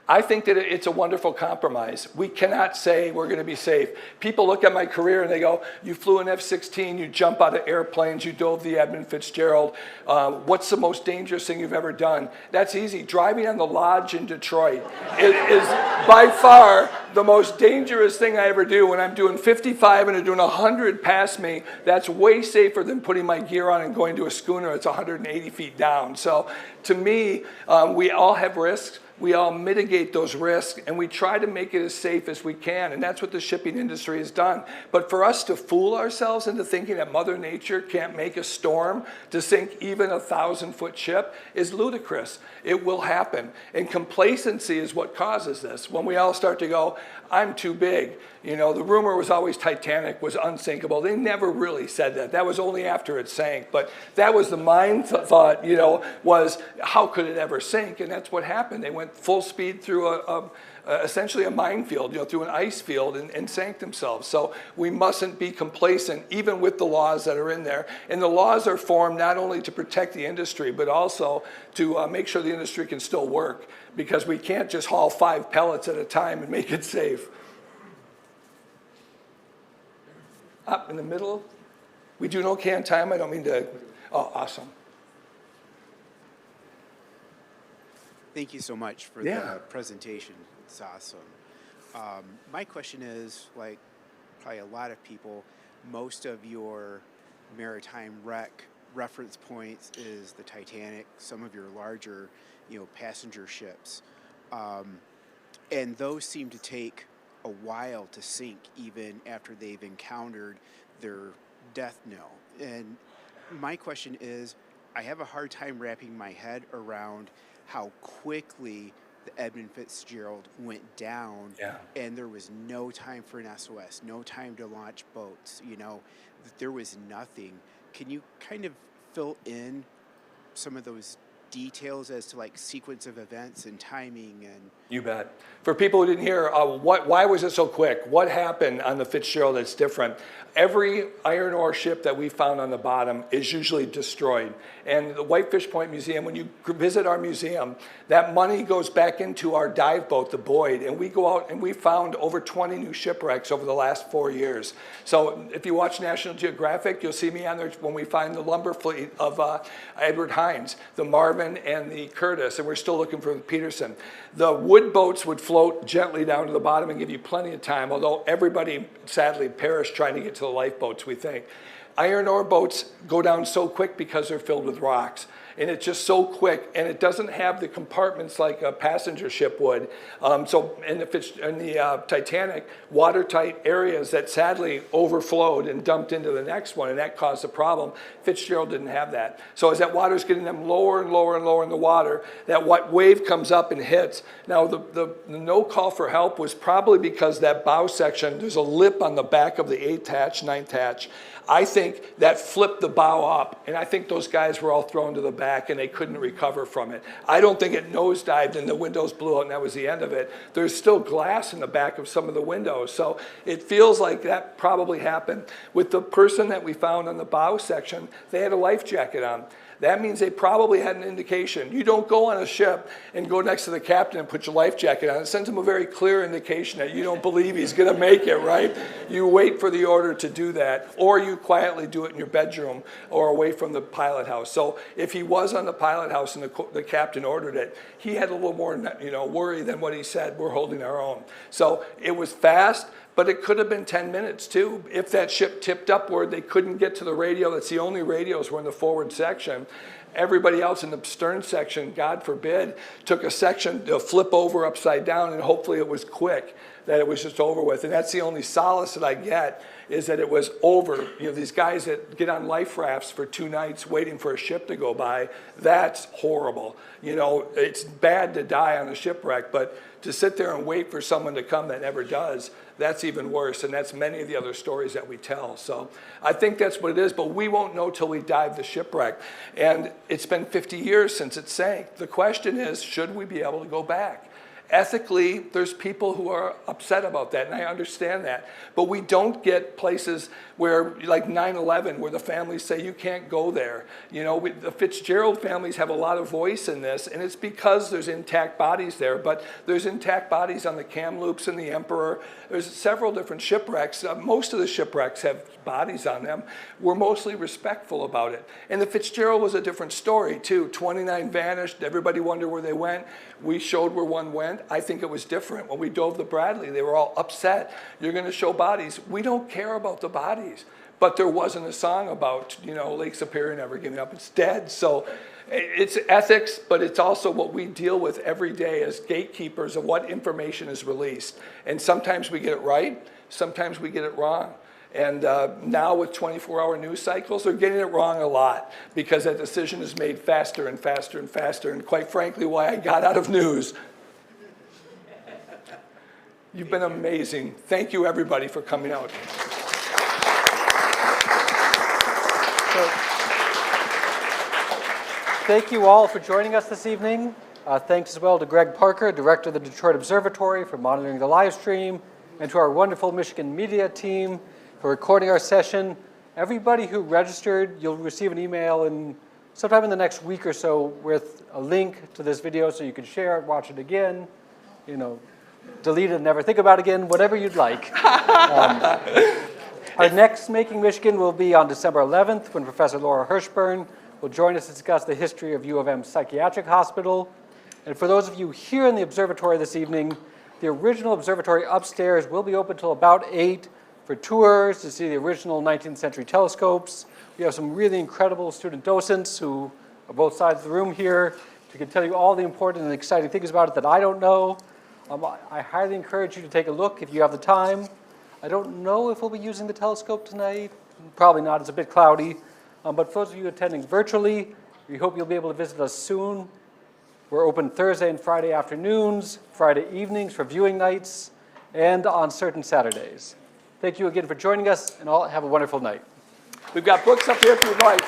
I think that it's a wonderful compromise. We cannot say we're going to be safe. People look at my career and they go, you flew an F-16, you jump out of airplanes, you dove the Edmund Fitzgerald. What's the most dangerous thing you've ever done? That's easy. Driving on the Lodge in Detroit is by far the most dangerous thing I ever do. When I'm doing 55 and I'm doing 100 past me, that's way safer than putting my gear on and going to a schooner that's 180 feet down. So to me, we all have risks. We all mitigate those risks, and we try to make it as safe as we can, and that's what the shipping industry has done. But for us to fool ourselves into thinking that Mother Nature can't make a storm to sink even a 1,000-foot ship is ludicrous. It will happen, and complacency is what causes this. When we all start to go, I'm too big. You know, the rumor was always Titanic was unsinkable. They never really said that. That was only after it sank. But that was the mind thought, you know, was how could it ever sink? And that's what happened. They went full speed through essentially a minefield, you know, through an ice field and sank themselves. So we mustn't be complacent, even with the laws that are in there. And the laws are formed not only to protect the industry, but also to make sure the industry can still work, because we can't just haul 5 pellets at a time and make it safe. Up in the middle. We do no can time. I don't mean to. Oh, awesome. Thank you so much for the presentation. It's awesome. My question is, like probably a lot of people, most of your maritime wreck reference points is the Titanic, some of your larger, you know, passenger ships. And those seem to take a while to sink even after they've encountered their death knell. And my question is, I have a hard time wrapping my head around how quickly the Edmund Fitzgerald went down, and there was no time for an SOS, no time to launch boats, you know, there was nothing. Can you kind of fill in some of those details as to like sequence of events and timing? And you bet. For people who didn't hear, why was it so quick? What happened on the Fitzgerald that's different? Every iron ore ship that we found on the bottom is usually destroyed. And the Whitefish Point Museum, when you visit our museum, that money goes back into our dive boat, the Boyd, and we go out and we found over 20 new shipwrecks over the last 4 years. So if you watch National Geographic, you'll see me on there when we find the lumber fleet of Edward Hines, the Marvin and the Curtis, and we're still looking for the Peterson. The wood boats would float gently down to the bottom and give you plenty of time, although everybody sadly perished trying to get to the lifeboats, we think. Iron ore boats go down so quick because they're filled with rocks. And it's just so quick, and it doesn't have the compartments like a passenger ship would. So in the Titanic, watertight areas that sadly overflowed and dumped into the next one, and that caused a problem. Fitzgerald didn't have that. So as that water's getting them lower and lower and lower in the water, that wave comes up and hits. Now the no call for help was probably because that bow section, there's a lip on the back of the 8th hatch, 9th hatch. I think that flipped the bow up, and I think those guys were all thrown to the back and they couldn't recover from it. I don't think it nosedived and the windows blew out and that was the end of it. There's still glass in the back of some of the windows, so it feels like that probably happened. With the person that we found on the bow section, they had a life jacket on. That means they probably had an indication. You don't go on a ship and go next to the captain and put your life jacket on. It sends him a very clear indication that you don't believe he's going to make it, right? You wait for the order to do that, or you quietly do it in your bedroom or away from the pilot house. So if he was on the pilot house and the captain ordered it, he had a little more, worry than what he said, we're holding our own. So it was fast, but it could have been 10 minutes too. If that ship tipped upward, they couldn't get to the radio. That's the only radios were in the forward section. Everybody else in the stern section, God forbid, took a section to flip over upside down, and hopefully it was quick, that it was just over with. And that's the only solace that I get, is that it was over. You know, these guys that get on life rafts for 2 nights waiting for a ship to go by, that's horrible. You know, it's bad to die on a shipwreck, but to sit there and wait for someone to come that never does, that's even worse, and that's many of the other stories that we tell. So I think that's what it is, but we won't know till we dive the shipwreck. And it's been 50 years since it sank. The question is, should we be able to go back? Ethically, there's people who are upset about that, and I understand that. But we don't get places where, like 9/11, where the families say you can't go there. You know, the Fitzgerald families have a lot of voice in this, and it's because there's intact bodies there. But there's intact bodies on the Kamloops and the Emperor. There's several different shipwrecks. Most of the shipwrecks have bodies on them. We're mostly respectful about it. And the Fitzgerald was a different story, too. 29 vanished. Everybody wondered where they went. We showed where one went. I think it was different. When we dove the Bradley, they were all upset. You're going to show bodies. We don't care about the bodies. But there wasn't a song about, you know, Lake Superior never giving up. It's dead. So it's ethics, but it's also what we deal with every day as gatekeepers of what information is released. And sometimes we get it right. Sometimes we get it wrong. And now with 24-hour news cycles, they're getting it wrong a lot because that decision is made faster and faster and faster. And quite frankly, why I got out of news. You've been amazing. Thank you, everybody, for coming out. So, thank you all for joining us this evening. Thanks as well to Greg Parker, Director of the Detroit Observatory, for monitoring the live stream, and to our wonderful Michigan media team for recording our session. Everybody who registered, you'll receive an email sometime in the next week or so with a link to this video so you can share it, watch it again, you know, delete it and never think about it again, whatever you'd like. Our next Making Michigan will be on December 11th when Professor Laura Hirschburn will join us to discuss the history of U of M Psychiatric Hospital. And for those of you here in the observatory this evening, the original observatory upstairs will be open till about 8 for tours to see the original 19th century telescopes. We have some really incredible student docents who are both sides of the room here who can tell you all the important and exciting things about it that I don't know. I highly encourage you to take a look if you have the time. I don't know if we'll be using the telescope tonight. Probably not, it's a bit cloudy. But for those of you attending virtually, we hope you'll be able to visit us soon. We're open Thursday and Friday afternoons, Friday evenings for viewing nights, and on certain Saturdays. Thank you again for joining us, and all have a wonderful night. We've got books up here if you'd like.